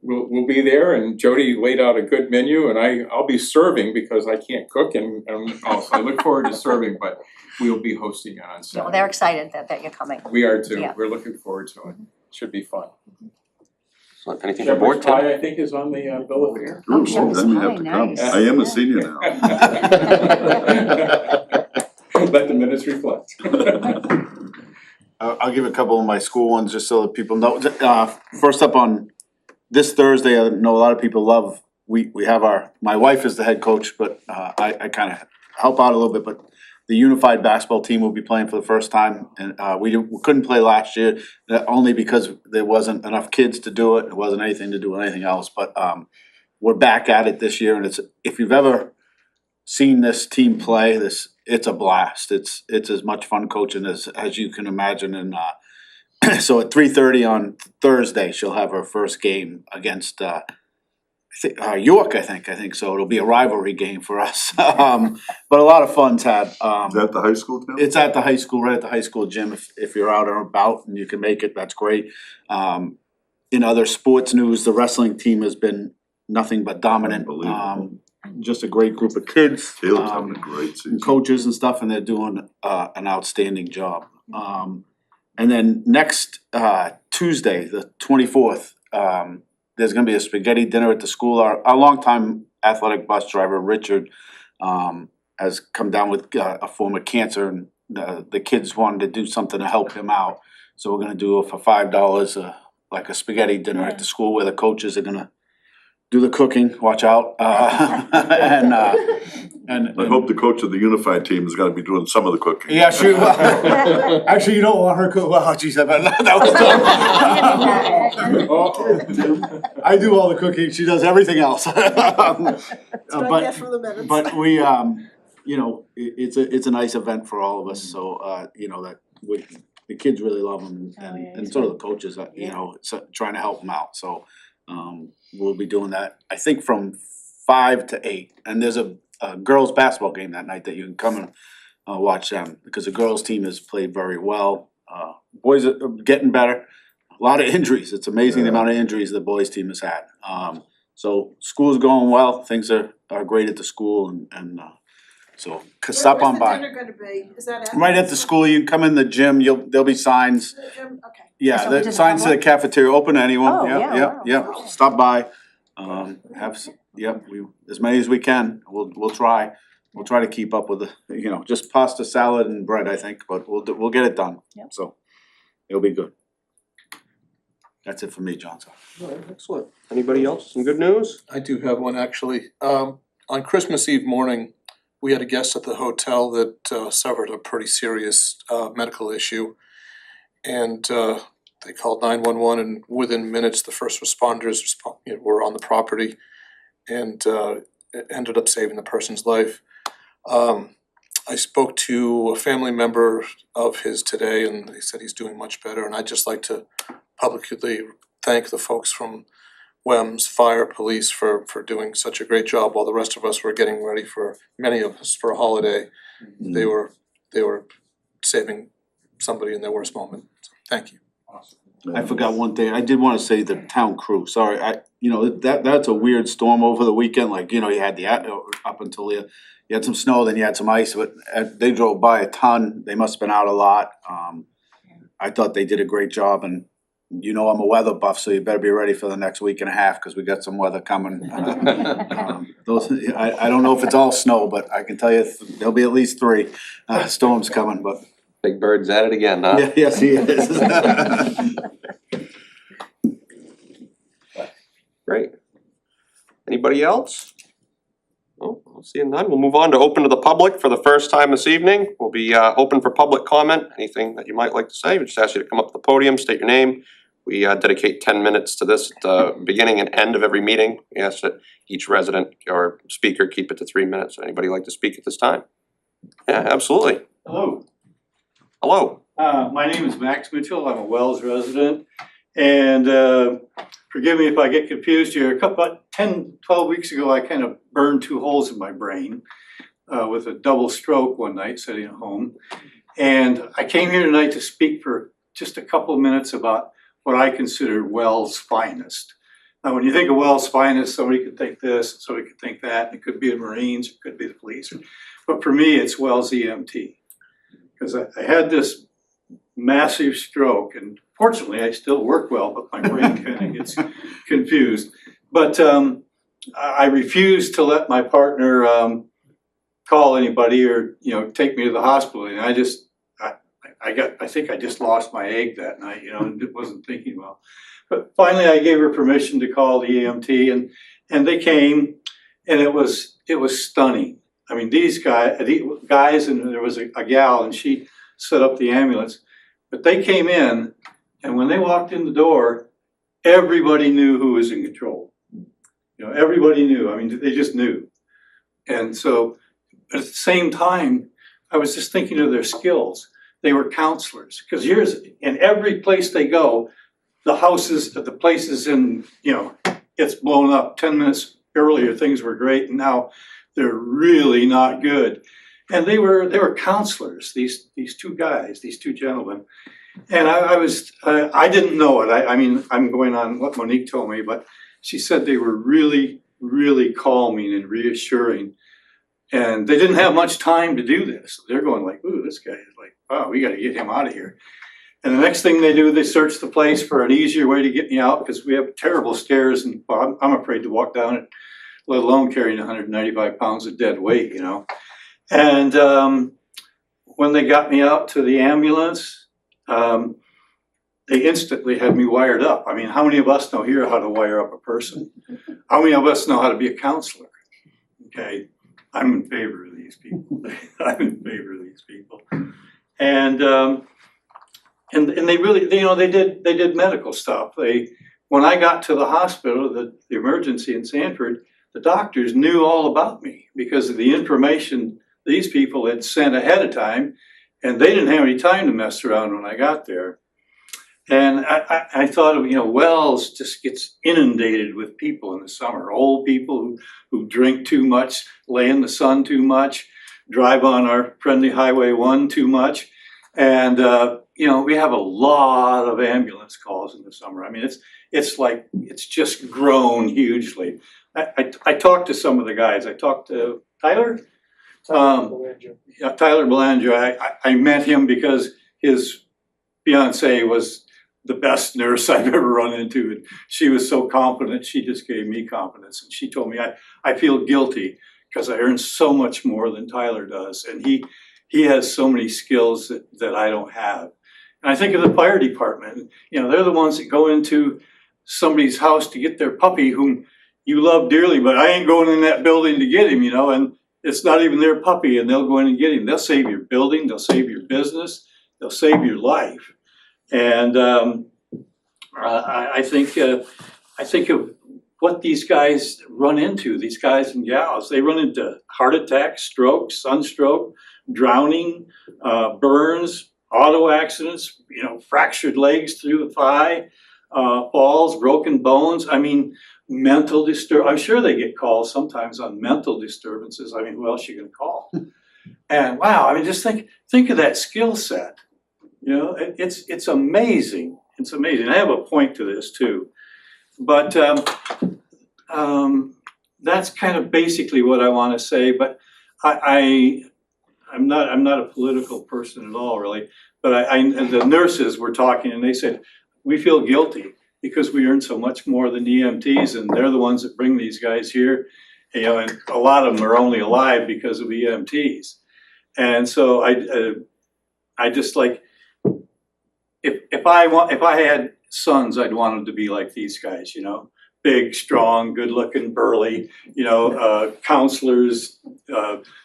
We'll be there, and Jody laid out a good menu, and I'll be serving because I can't cook, and I look forward to serving, but we'll be hosting it on No, Saturday. they're excited that you're coming. We are too, Yeah. we're looking forward to it, should be fun. So anything for board, Shepherd's Tim? pie, I think, is on the bill of fare. Oh, Ooh, shepherd's then you have pie, to come. nice. I am Yeah. a senior now. Let the minutes reflect. I'll give a couple of my school ones just so that people know. First up on this Thursday, I know a lot of people love, we have my wife is the head coach, but I kind of help out a little bit, but the unified basketball team will be playing for the first time, and we couldn't play last year, only because there wasn't enough kids to do it, it wasn't anything to do with anything else, but we're back at it this year, and if you've ever seen this team play, this it's a blast. It's as much fun coaching as you can imagine, and so at 3:30 on Thursday, she'll have her first game against York, I think so. It'll be a rivalry game for us. But a lot of fun, Tad. Is that the high school, Tim? It's at the high school, right at the high school gym. If you're out and about and you can make it, that's great. In other sports news, the wrestling team has been nothing but dominant. Unbelievable. Just a great group of kids. Caleb's having a great season. Coaches and stuff, and they're doing an outstanding job. And then next Tuesday, the 24th, there's gonna be a spaghetti dinner at the school. Our longtime athletic bus driver, Richard, has come down with a form of cancer, and the kids wanted to do something to help him out. So we're gonna do it for $5, like a spaghetti dinner at the school where the coaches are gonna do the cooking, watch out, and I hope the coach of the unified team is gonna be doing some of the cooking. yeah, sure. Actually, you don't want her cook. Well, geez, that was I do all the cooking. She does everything else. But we, you know, it's a nice event for all of us. So you know that the kids really love them, and so do the coaches. You know, trying to help them out. So we'll be doing that. I think from 5 to 8, and there's a girls basketball game that night that you can come and watch them, because the girls team has played very well. Boys are getting better. A lot of injuries. It's amazing the amount of injuries the boys team has had. So school's going well. Things are great at the school, and so stop on by. Where's the dinner gonna be? Is that at? Right at the school. You can come in the gym. There'll be signs. The gym? Okay. Yeah, So the open to signs to the public? cafeteria, open to anyone. Oh, yeah, wow. Stop by. As many as we can. We'll try. We'll try to keep up with just pasta, salad and bread, I think, but we'll get it done. Yep. So it'll be good. That's it for me, Johnson. Alright, excellent. Anybody else? Some good news? I do have one actually. On Christmas Eve morning, we had a guest at the hotel that suffered a pretty serious medical issue. And they called 911, and within minutes, the first responders were on the property and ended up saving the person's life. I spoke to a family member of his today, and they said he's doing much better. And I'd just like to publicly thank the folks from WEMS, fire, police for doing such a great job while the rest of us were getting ready for, many of us, for a holiday. They were saving somebody in their worst moment. So, thank you. I forgot one thing. I did wanna say the town crew, sorry, that's a weird storm over the weekend, like, you had up until you had some snow, then you had some ice, but they drove by a ton, they must've been out a lot. I thought they did a great job, and I'm a weather buff, so you better be ready for the next week and a half, cause we got some weather coming. I don't know if it's all snow, but I can tell you there'll be at least 3 storms coming, but. Big Bird's at it again, huh? Yeah, yes, he is. Great. Anybody else? Oh, I'll see none. We'll move on to open to the public for the first time this evening. We'll be open for public comment. Anything that you might like to say, we just ask you to come up to the podium, state your name. We dedicate 10 minutes to this at the beginning and end of every meeting. We ask that each resident or speaker keep it to 3 minutes. Anybody like to speak at this time? Yeah, absolutely. Hello. Hello. My name is Max Mitchell. I'm a Wells resident. And forgive me if I get confused here. 12 weeks ago, I kind of burned 2 holes in my brain with a double stroke one night sitting at home. And I came here tonight to speak for just a couple of minutes about what I consider Wells' finest. Now, when you think of Wells' finest, somebody could think this, somebody could think that. It could be the Marines, it could be the police. But for me, it's Wells EMT. Because I had this massive stroke, and fortunately I still work well, but my brain kind of gets confused. But I refused to let my partner call anybody or take me to the hospital. And I think I just lost my egg that night, and wasn't thinking well. But finally I gave her permission to call the EMT, and they came, and it was stunning. I mean, these guys, and there was a gal, and she set up the ambulance. But they came in, and when they walked in the door, everybody knew who was in control. Everybody knew. I mean, they just knew. And so, at the same time, I was just thinking of their skills. They were counselors, because here's, in every place they go, the houses, the places in, you know, it's blown up. 10 minutes earlier, things were great, and now they're really not good. And they were counselors, these two guys, these two gentlemen. And I didn't know it. I mean, I'm going on what Monique told me, but she said they were really, really calming and reassuring. And they didn't have much time to do this. They're going like, ooh, this guy is like, oh, we gotta get him out of here. And the next thing they do, they search the place for an easier way to get me out, because we have terrible stairs, and well, I'm afraid to walk down it, let alone carrying 195 pounds of dead weight, you know. And when they got me out to the ambulance, they instantly had me wired up. I mean, how many of us know here how to wire up a person? How many of us know how to be a counselor? Okay, I'm in favor of these people. I'm in favor of these people. And they really, you know, they did medical stuff. When I got to the hospital, the emergency in Sanford, the doctors knew all about me because of the information these people had sent ahead of time, and they didn't have any time to mess around when I got there. And I thought of, you know, Wells just gets inundated with people in the summer, old people who drink too much, lay in the sun too much, drive on our friendly Highway 1 too much. And, you know, we have a lot of ambulance calls in the summer. I mean, it's just grown hugely. I talked to some of the guys. I talked to Tyler. Tyler Belanger. I met him because his fiance was the best nurse I've ever run into. And she was so confident, she just gave me confidence. And she told me, I feel guilty because I earn so much more than Tyler does. And he has so many skills that I don't have. And I think of the fire department, you know, they're the ones that go into somebody's house to get their puppy whom you love dearly, but I ain't going in that building to get him, you know, and it's not even their puppy, and they'll go in and get him. They'll save your building, they'll save your business, they'll save your life. And I think of what these guys run into, these guys and gals. They run into heart attacks, strokes, sunstroke, drowning, burns, auto accidents, you know, fractured legs through the thigh, falls, broken bones. I mean, mental I'm sure they get calls sometimes on mental disturbances. I mean, who else you gonna call? And wow, I mean, just think of that skill set. You know, it's amazing. It's amazing. I have a point to this too, but that's kind of basically what I want to say. But I'm not a political person at all, really. But the nurses were talking, and they said we feel guilty because we earn so much more than EMTs, and they're the ones that bring these guys here. You know, and a lot of them are only alive because of EMTs. And so I just like. If I had sons, I'd want them to be like these guys, you know, big, strong, good-looking, burly, you know, counselors,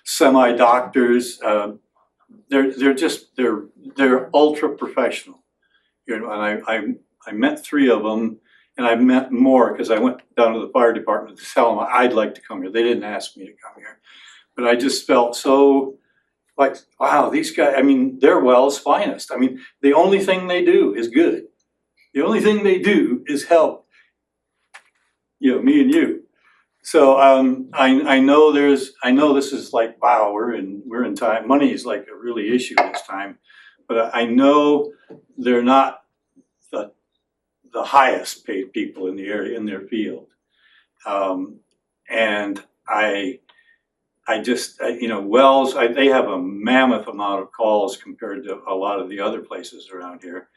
semi-doctors. They're ultra professional. You know, and I met 3 of them, and I met more because I went down to the fire department to tell them I'd like to come here. They didn't ask me to come here, but I just felt so. Like, wow, these guys, I mean, they're Wells' finest. I mean, the only thing they do is good. The only thing they do is help, you know, me and you. So I know this is like, wow, we're in time. Money is like a really issue this time. But I know they're not the highest paid people in the area, in their field. And I just, you know, Wells, they have a mammoth amount of calls compared to a lot of the other places around here.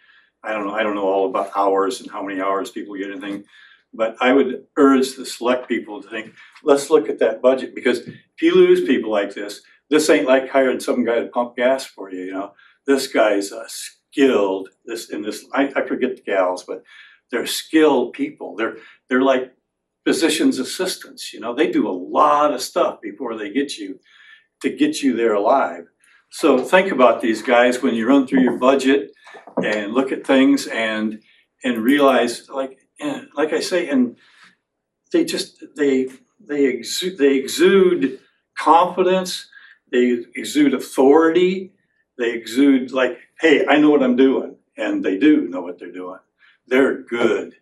I don't know all about hours and how many hours people get anything, but I would urge the select people to think, let's look at that budget, because if you lose people like this ain't like hiring some guy to pump gas for you, you know. This guy's a skilled, I forget the gals, but they're skilled people. They're like physician's assistants, you know, they do a lot of stuff before they get you there alive. So think about these guys when you run through your budget and look at things and realize, like I say, and they exude confidence. they exude authority, they exude like, hey, I know what I'm doing, and they do know what they're doing. They're good.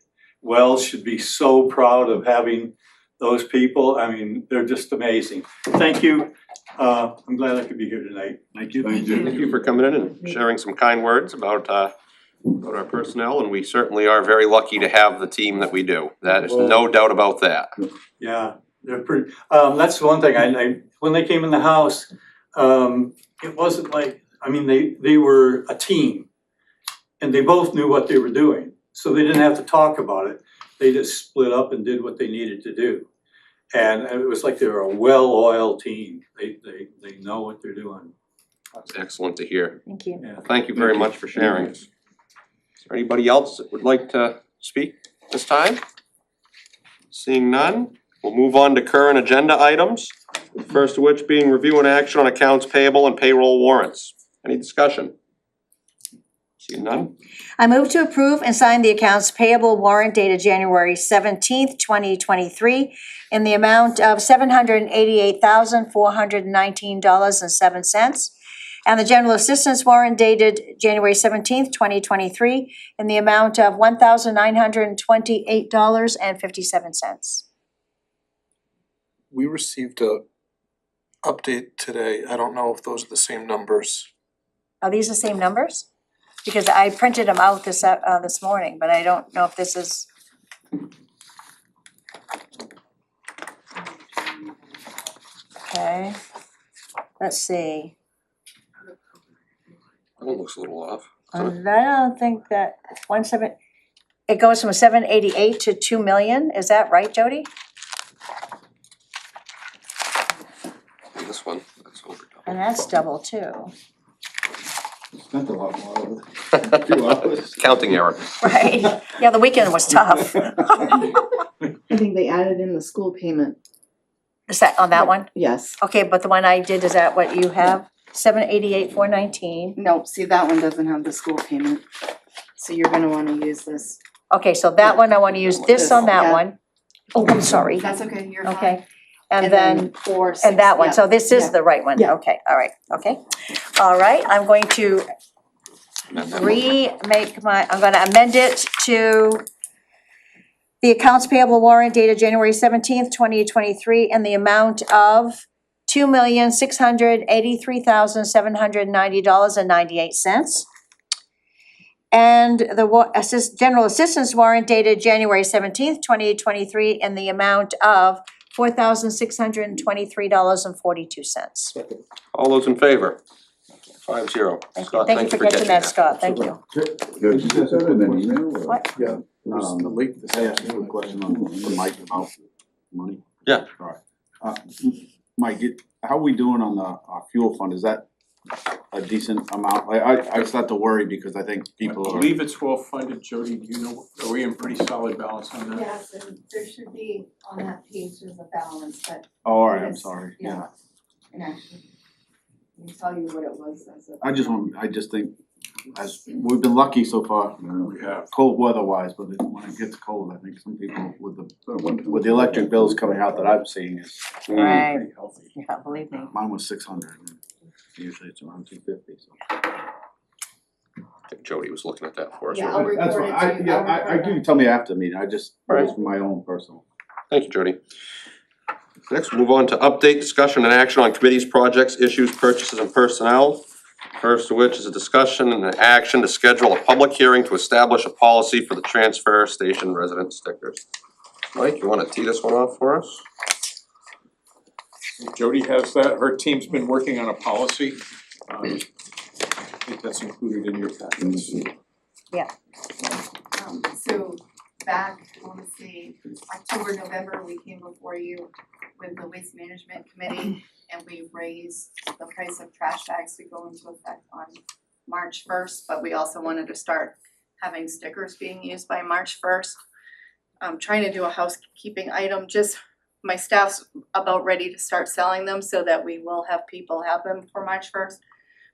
Wells should be so proud of having those people. I mean, they're just amazing. Thank you. I'm glad I could be here tonight. Thank you. Thank you. Thank you for coming in and sharing some kind words about our personnel, and we certainly are very lucky to have the team that we do. That is no doubt about that. Yeah, they're pretty, that's one thing, I, when they came in the house, it wasn't like, I mean, they were a team. And they both knew what they were doing, so they didn't have to talk about it. They just split up and did what they needed to do. And it was like they were a well-oiled team. They know what they're doing. That's excellent to hear. Thank you. Yeah. Thank you very much for sharing. Is there anybody else that would like to speak this time? Seeing none, we'll move on to current agenda items. The first of which being review and action on accounts payable and payroll warrants. Any discussion? Seeing none? I move to approve and sign the accounts payable warrant dated January 17th, 2023 in the amount of $788,419.07. And the general assistance warrant dated January 17th, 2023 in the amount of $1,928.57. We received a update today. I don't know if those are the same numbers. Are these the same numbers? Because I printed them out this morning, but I don't know if this is. Okay, let's see. That one looks a little off. I don't think that it goes from 788 to 2 million, is that right, Jody? This one, that's overdone. And that's double too, Spent a lot more of it. 2 hours. Counting error. right? Yeah, the weekend was tough. I think they added in the school payment. Is that on that one? Yes. Okay, but the one I did, is that what you have? 788, 419. No, see, that one doesn't have the school payment. So you're gonna wanna use this. Okay, so that one, I wanna use this on that Yeah. one. Oh, I'm sorry. That's okay, you're fine. Okay, and then, 4, 6, and that one, yeah. so this is Yeah. the right one, Yeah. okay, all right, okay. All right, I'm going to I'm gonna amend it to the accounts payable warrant dated January 17th, 2023 in the amount of $2,683,790.98. And the general assistance warrant dated January 17th, 2023 in the amount of $4,623.42. All those in favor? 5-0. Scott, Thank you for catching that, Scott, thank you. Did you send that in an email or? What? Yeah. I asked you a question on Mike about money. Yeah. Alright. Mike, how are we doing on the fuel fund? Is that a decent amount? I start to worry because I think I people are. believe it's well funded, Jody, do you know, are we in pretty solid balance on that? Yes, and there should be on that page, there's a balance, but Oh, alright, I'm Yes, sorry, yeah. yeah. and actually, let me tell you what it was as a. I just think, we've been lucky so far, We have. cold weather wise, but when it gets cold, I think some people with the electric bills coming out that I'm seeing is, Right, Pretty healthy. yeah, believe me. mine was 600. Usually it's around 250, so. I think Jody was looking at that for us. Yeah, wasn't I'll he? report That's it fine, to I, you. yeah, I'll I report you it. can tell me after the meeting, I just, Right. it's my own personal. Thank you, Jody. Next, we'll move on to update, discussion, and action on committees, projects, issues, purchases, and personnel. First of which is a discussion and an action to schedule a public hearing to establish a policy for the transfer station resident stickers. Mike, you wanna tee this one off for us? Jody has that, her team's been working on a policy. I think that's included in your packets. So back, I wanna say, October, November, we came before you with the Waste Management Committee and we raised the price of trash bags to go into effect on March 1st, but we also wanted to start having stickers being used by March 1st. I'm trying to do a housekeeping item, just my staff's about ready to start selling them so that we will have people have them for March 1st.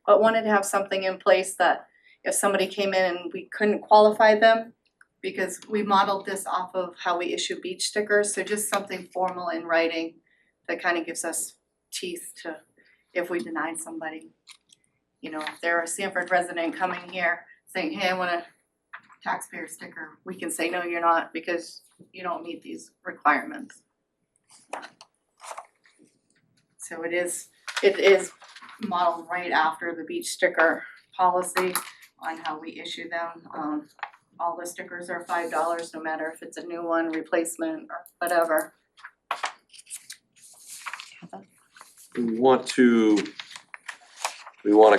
But wanted to have something in place that if somebody came in and we couldn't qualify them, because we modeled this off of how we issue beach stickers, so just something formal in writing that kind of gives us teeth to if we denied somebody. You know, if they're a Sanford resident coming here saying, hey, I want a taxpayer sticker, we can say, no, you're not, because you don't meet these requirements. So it is modeled right after the beach sticker policy on how we issue them. All the stickers are $5, no matter if it's a new one, replacement, or whatever. We want to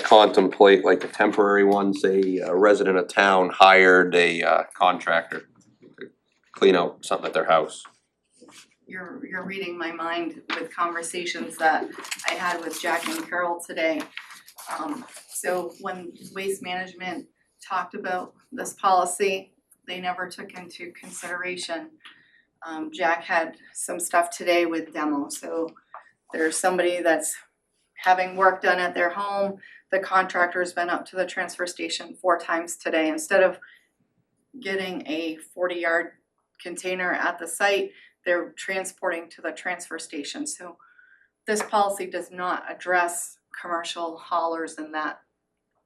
contemplate like a temporary one, say a resident of town hired a contractor to clean out something at their house. You're reading my mind with conversations that I had with Jack and Carol today. So when Waste Management talked about this policy, they never took into consideration. Jack had some stuff today with demo, so there's somebody that's having work done at their home. The contractor's been up to the transfer station 4 times today. Instead of getting a 40-yard container at the site, they're transporting to the transfer station. So this policy does not address commercial haulers in that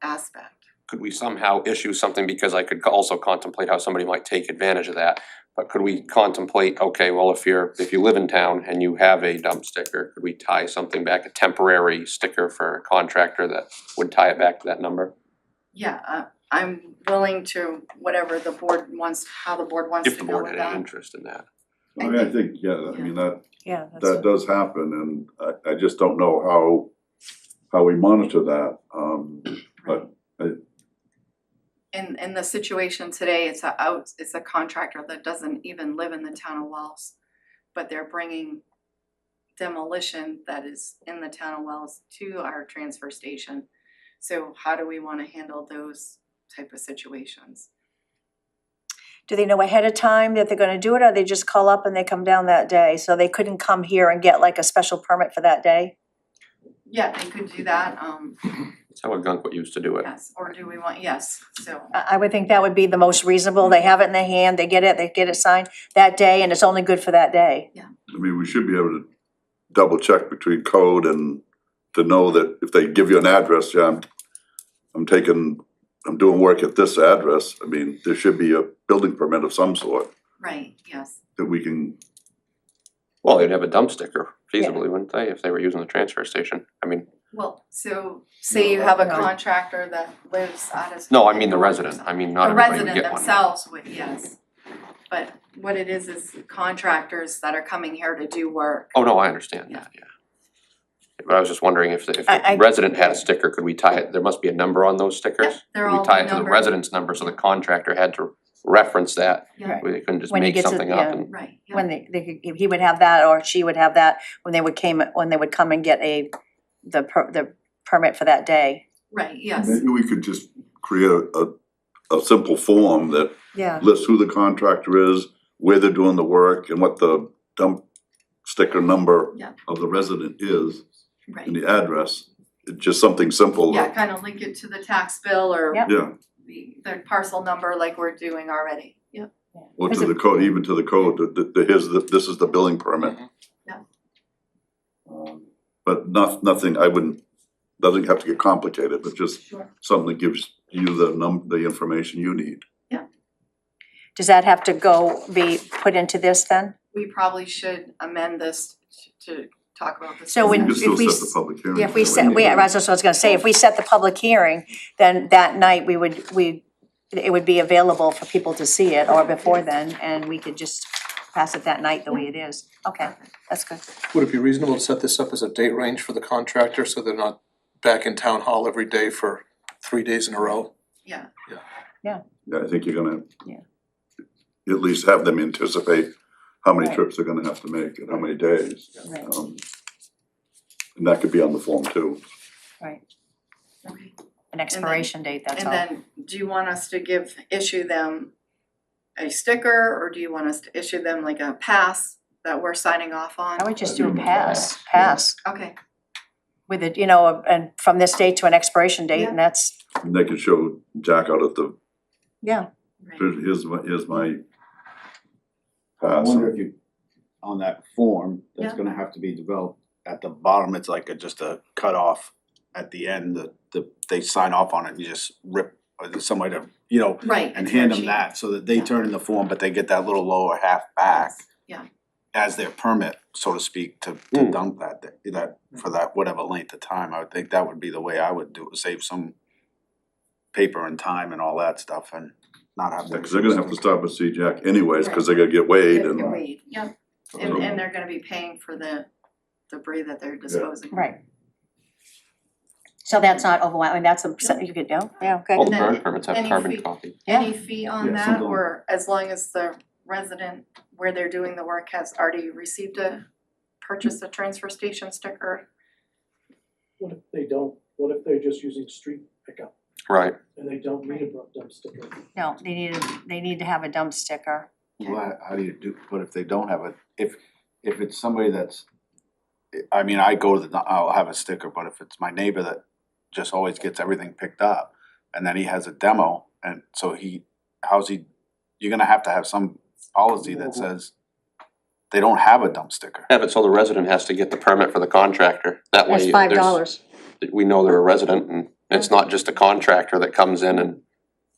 aspect. Could we somehow issue something, because I could also contemplate how somebody might take advantage of that, but could we contemplate, okay, well, if you live in town and you have a dump sticker, could we tie something back, a temporary sticker for a contractor that would tie it back to that number? Yeah, I'm willing to whatever the board wants, how the board wants If to the go board with had any that. interest in that. I mean, I think, yeah, I mean, that that's does happen, and I just don't know how we monitor that, but In the situation today, it's a contractor that doesn't even live in the town of Wells, but they're bringing demolition that is in the town of Wells to our transfer station. So how do we wanna handle those type of situations? Do they know ahead of time that they're gonna do it, or they just call up and they come down that day? So they couldn't come here and get like a special permit for that day? Yeah, they could do that, That's how Gunkwit used to do it. yes, or do we want, yes, so, I would think that would be the most reasonable. They have it in their hand, they get it signed that day, and it's only good for that day. I mean, we should be able to double check between code and to know that if they give you an address, yeah, I'm doing work at this address, I mean, there should be a building permit of some sort right, yes. that we can, Well, they'd have a dump sticker feasibly, wouldn't they, if they were using the transfer station? I mean, Well, so say you have a contractor that lives out of. no, I mean the resident, I mean, not The everybody would resident get one. themselves would, yes. But what it is contractors that are coming here to do work. Oh, no, I understand that, yeah. But I was just wondering if the I- resident had a sticker, could we tie it, there must be a number on those stickers? Yeah, they're Could we all tie it to the numbered. resident's number, so the contractor had to reference that? Yeah. We couldn't just When he make gets it, something up yeah. and, Right, yeah. When he would have that, or she would have that, when they would come and get the permit for that day. Right, yes, maybe we could just create a simple form that Yeah. lists who the contractor is, where they're doing the work, and what the dump sticker number Yeah. of the resident is, right. and the address. It's just something simple. Yeah, kind of link it to the tax bill or Yep. Yeah, the parcel number like we're doing already. Yep. or to the code, even to the code, this is the billing permit. Yeah. But nothing, doesn't have to get complicated, but just Sure. something that gives you the information you need. Does that have to be put into this then? We probably should amend this to talk about this. So You when- can still if we set the public hearing. If we set, that's what I was gonna say, if we set the public hearing, then that night it would be available for people to see it, or before then, and we could just pass it that night the way it is. Okay, that's good. Would it be reasonable to set this up as a date range for the contractor, so they're not back in town hall every day for 3 days in a row? Yeah, Yeah, I think you're gonna Yeah. at least have them anticipate how many Right. trips they're gonna have to make and how many days. Right. And that could be on the form too. Right, okay. an expiration date, that's all. And then, do you want us to issue them a sticker, or do you want us to issue them like a pass that we're signing off on? I would just do a pass, Okay, with it, and from this date to an expiration date, and that's, And they could show Jack out at the, yeah. right. here's my I pass. wonder if you, on that form, that's Yeah. gonna have to be developed at the bottom, it's like just a cutoff at the end, they sign off on it, and you just rip, or there's somebody to, you know, Right, and it's hand their them sheet. that, so that they Yeah. turn in the form, but they get that little lower half back. Yeah. As their permit, so to speak, to dump that for that whatever length of time, I would think that would be the way I would do it, save some paper and time and all that stuff and not have to. Cause they're gonna have to stop at C-Jack anyways, cause they gotta get weighed Get and. weighed, yep, and they're gonna be paying for the debris that they're disposing. Right. So that's not overwhelming, that's a, you could do, yeah, All good. the And then burn permits have any carbon fee- copy. Any fee on Yeah, that, something- or as long as the resident where they're doing the work has already received purchased a transfer station sticker? What if they don't, what if they're just using street pickup Right. and they don't need a dump sticker? No, they need to have a dump sticker. Well, how do you do, but if they don't have if it's somebody that's, I mean, I go to I'll have a sticker, but if it's my neighbor that just always gets everything picked up, and then he has a demo, and so you're gonna have to have some policy that says they don't have a dump sticker. Yeah, but so the resident has to get the permit for the contractor. That way That's there's, $5. we know they're a resident and it's not just a contractor that comes in and,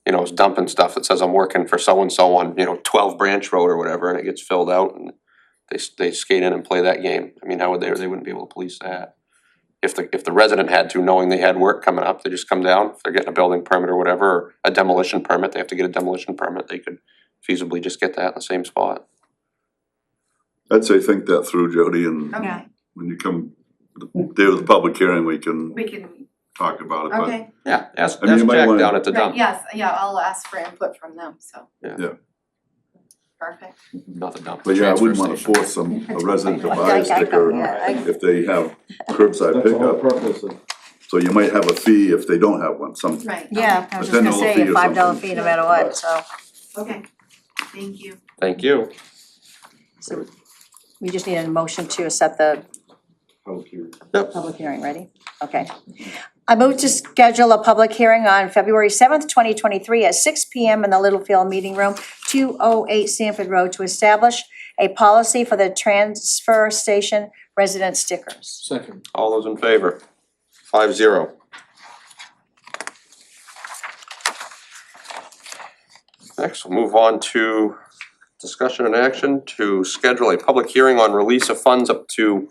you know, is dumping stuff that says I'm working for so-and-so on, 12 Branch Road or whatever, and it gets filled out and they skate in and play that game. I mean, how would they wouldn't be able to police that. If the resident had to, knowing they had work coming up, they just come down, if they're getting a building permit or whatever, or a demolition permit, they have to get a demolition permit, they could feasibly just get that in the same spot. I'd say think that through, Jody, and Okay, when you come, the day of the public hearing, we can we can, talk about it, but. okay, Yeah, ask I mean, you might Jack wanna- down at the right, dump. yes, yeah, I'll ask for input from them, so. Yeah. Perfect. Not the dump. But yeah, I wouldn't transfer wanna station. force a resident to buy I a sticker yeah, if they have curbside That's the whole pickup. purpose of. So you might have a fee if they don't have one, some, Right. Yeah, I was A just gonna $10 say fee a or $5 something. fee no matter what, so. Okay, thank you. Thank you. So we just need a motion to set the Yep. public hearing, ready? Okay. I move to schedule a public hearing on February 7th, 2023 at 6 PM in the Littlefield Meeting Room, 208 Sanford Road, to establish a policy for the transfer station resident stickers. Second. All those in favor? 5-0. Next, we'll move on to discussion and action to schedule a public hearing on release of funds up to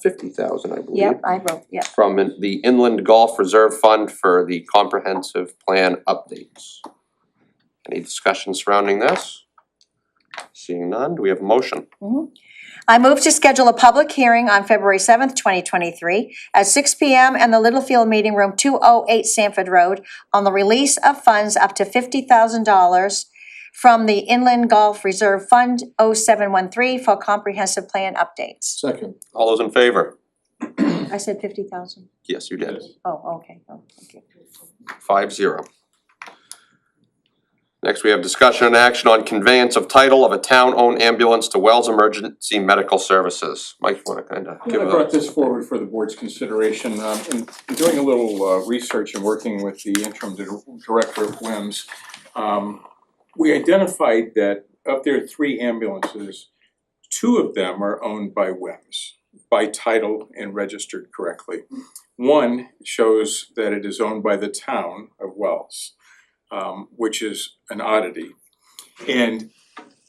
50,000, I believe. Yep, I wrote, yeah. From the Inland Golf Reserve Fund for the comprehensive plan updates. Any discussion surrounding this? Seeing none, do we have a motion? I move to schedule a public hearing on February 7th, 2023 at 6 PM in the Littlefield Meeting Room, 208 Sanford Road, on the release of funds up to $50,000 from the Inland Golf Reserve Fund 0713 for comprehensive plan updates. Second. All those in favor? I said 50,000? Yes, you did. Oh, okay, oh, okay. 5-0. Next, we have discussion and action on conveyance of title of a town-owned ambulance to Wells Emergency Medical Services. Mike, you wanna kinda give I a? brought this forward for the board's consideration, in doing a little research and working with the interim director of WIMS. We identified that of their 3 ambulances, 2 of them are owned by WIMS, by title and registered correctly. One shows that it is owned by the town of Wells, which is an oddity. And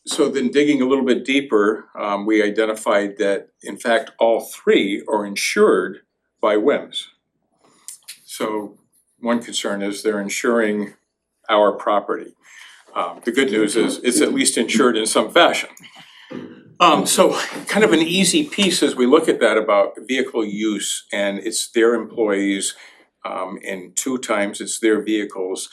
so then digging a little bit deeper, we identified that in fact all 3 are insured by WIMS. So one concern is they're insuring our property. The good news is it's at least insured in some fashion. So kind of an easy piece as we look at that about vehicle use, and it's their employees, and 2 times it's their vehicles.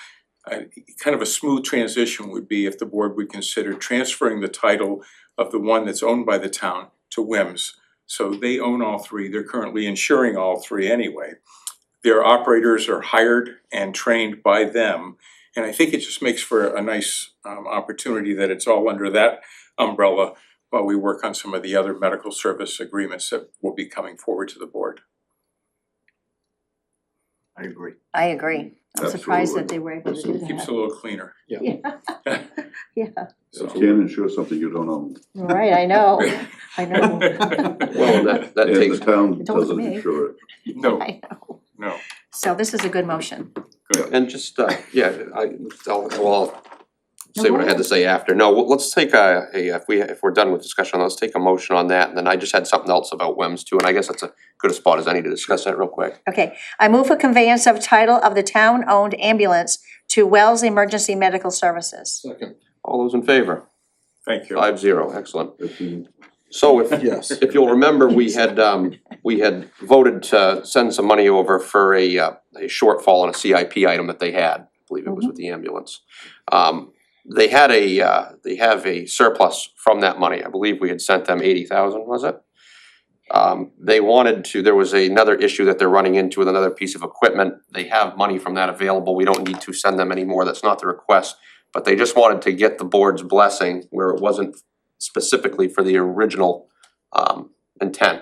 Kind of a smooth transition would be if the board would consider transferring the title of the one that's owned by the town to WIMS. So they own all 3, they're currently insuring all 3 anyway. Their operators are hired and trained by them, and I think it just makes for a nice opportunity that it's all under that umbrella while we work on some of the other medical service agreements that will be coming forward to the board. I agree. I agree. I'm surprised Absolutely. that they were able to do that. Keeps it a little cleaner. Yeah. Yeah, You can't insure something you don't own. right, I know, I know. Well, that And takes, the town Don't look at doesn't me. insure it. No, I know. no. So this is a good motion. and just, I'll say what I had to say after. No, let's take if we're done with discussion, let's take a motion on that, and then I just had something else about WEMS too, and I guess that's a good a spot as any to discuss that real quick. Okay, I move for conveyance of title of the town-owned ambulance to Wells Emergency Medical Services. Second. All those in favor? Thank you. 5-0, excellent. So Yes. if you'll remember, we had voted to send some money over for a shortfall on a CIP item that they had, I believe it was with the ambulance. They have a surplus from that money, I believe we had sent them 80,000, was it? There was another issue that they're running into with another piece of equipment, they have money from that available, we don't need to send them any more, that's not the request. But they just wanted to get the board's blessing where it wasn't specifically for the original intent,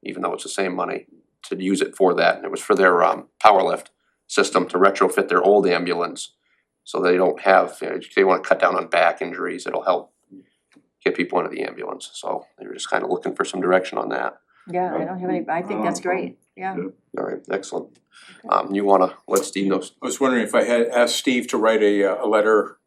even though it's the same money, to use it for that, and it was for their power lift system to retrofit their old ambulance. So they don't have, they wanna cut down on back injuries, it'll help get people into the ambulance, so they were just kinda looking for some direction on that. Yeah, I don't have any, I think that's great, yeah. Alright, excellent. You wanna let Steve know? I was wondering if I had asked Steve to write a letter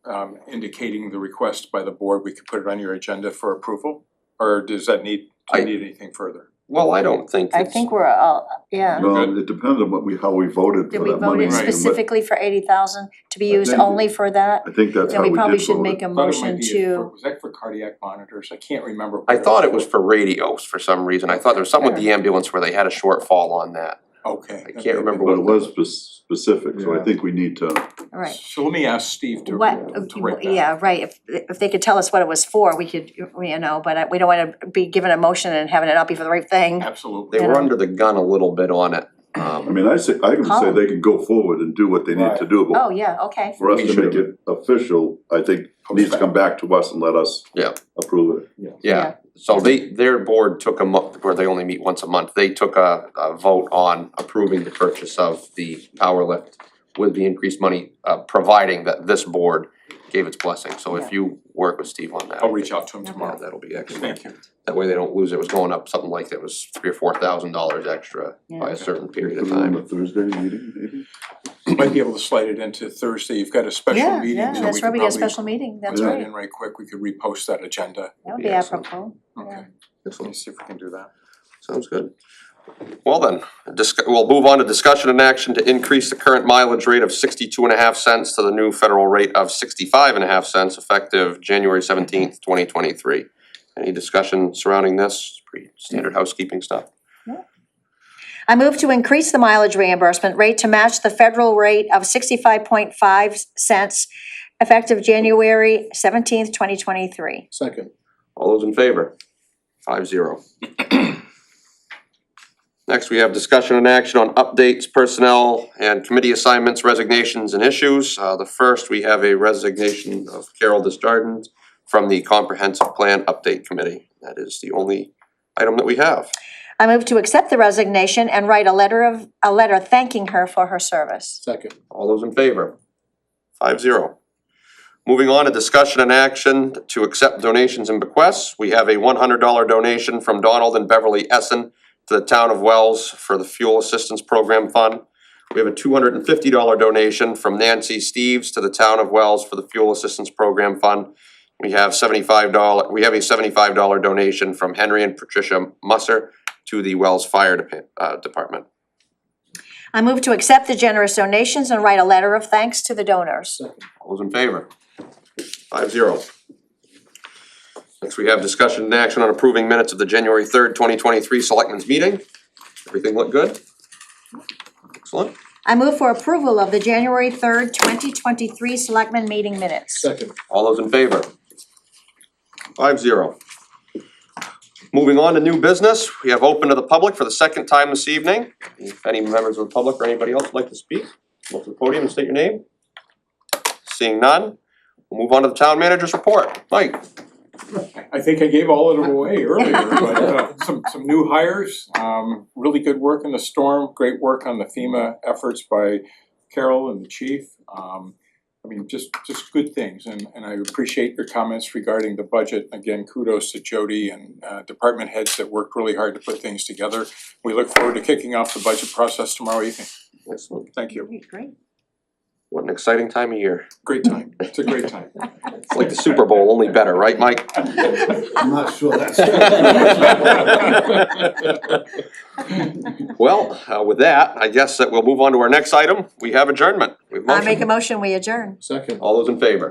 indicating the request by the board, we could put it on your agenda for approval? Or does that do you need anything further? Well, I don't think I it's, think we're all, yeah. Well, it depends on how we voted Did for we that vote money. it Right. specifically for 80,000 to be I used think- only for that? I think that's Then how we we did probably should vote make it. a Thought it motion might be to, was that for cardiac monitors? I can't remember. I thought it was for radios for some reason, I thought there was something with the ambulance where they had a shortfall on that. Okay. I can't remember But it what was specific, so I think we need to, all right. So let me ask Steve to What, write that. yeah, right, if they could tell us what it was for, we could, but we don't wanna be given a motion and having it not be for the right thing. Absolutely. They You were know. under the gun a little bit on it. I mean, I can say they can go forward and do what they need to do, but Oh, yeah, okay, for us We to should make it official, I think needs to come back to us and let us Yeah. approve it. Yeah. Yeah, so their board took where they only meet once a month, they took a vote on approving the purchase of the power lift with the increased money, providing that this board gave its blessing, so if you work with Steve on that. I'll reach out to him Okay. tomorrow. That'll be excellent. Thank you. That way they don't lose, it was going up something like that was $3,000 or $4,000 extra by Yeah. a certain period of Put it on time. a Thursday meeting, maybe? Might be able to slide it into Thursday, you've got a special yeah, meeting, yeah, so that's we right, could we got a probably special meeting, that's put that right, in right quick, we could repost that agenda. that would Yeah, be excellent. apropos, yeah. Okay, Excellent. let's see if we can do that. Sounds good. Well then, we'll move on to discussion and action to increase the current mileage rate of 62.5 cents to the new federal rate of 65.5 cents effective January 17th, 2023. Any discussion surrounding this? Pretty standard housekeeping stuff. I move to increase the mileage reimbursement rate to match the federal rate of 65.5 cents effective January 17th, 2023. Second. All those in favor? 5-0. Next, we have discussion and action on updates, personnel, and committee assignments, resignations, and issues. The first, we have a resignation of Carol Desjardins from the Comprehensive Plan Update Committee. That is the only item that we have. I move to accept the resignation and write a letter thanking her for her service. Second. All those in favor? 5-0. Moving on to discussion and action to accept donations and bequests. We have a $100 donation from Donald and Beverly Essen to the town of Wells for the Fuel Assistance Program Fund. We have a $250 donation from Nancy Steves to the town of Wells for the Fuel Assistance Program Fund. We have a $75 donation from Henry and Patricia Musser to the Wells Fire Department. I move to accept the generous donations and write a letter of thanks to the donors. All those in favor? 5-0. Next, we have discussion and action on approving minutes of the January 3rd, 2023 Selectmen's Meeting. Everything look good? Excellent. I move for approval of the January 3rd, 2023 Selectmen Meeting minutes. Second. All those in favor? 5-0. Moving on to new business, we have open to the public for the second time this evening. If any members of the public or anybody else would like to speak, come up to the podium and state your name. Seeing none, we'll move on to the town manager's report. Mike? I think I gave all of them away earlier, but some new hires, really good work in the storm, great work on the FEMA efforts by Carol and the chief. I mean, just good things, and I appreciate your comments regarding the budget. Again, kudos to Jody and department heads that worked really hard to put things together. We look forward to kicking off the budget process tomorrow evening. Excellent. Thank you. Great. What an exciting time of year. Great time. It's a great time. It's like the Super Bowl, only better, right, Mike? I'm not sure that's. Well, with that, I guess that we'll move on to our next item. We have adjournment. We have I make motion. a motion, we adjourn. Second. All those in favor?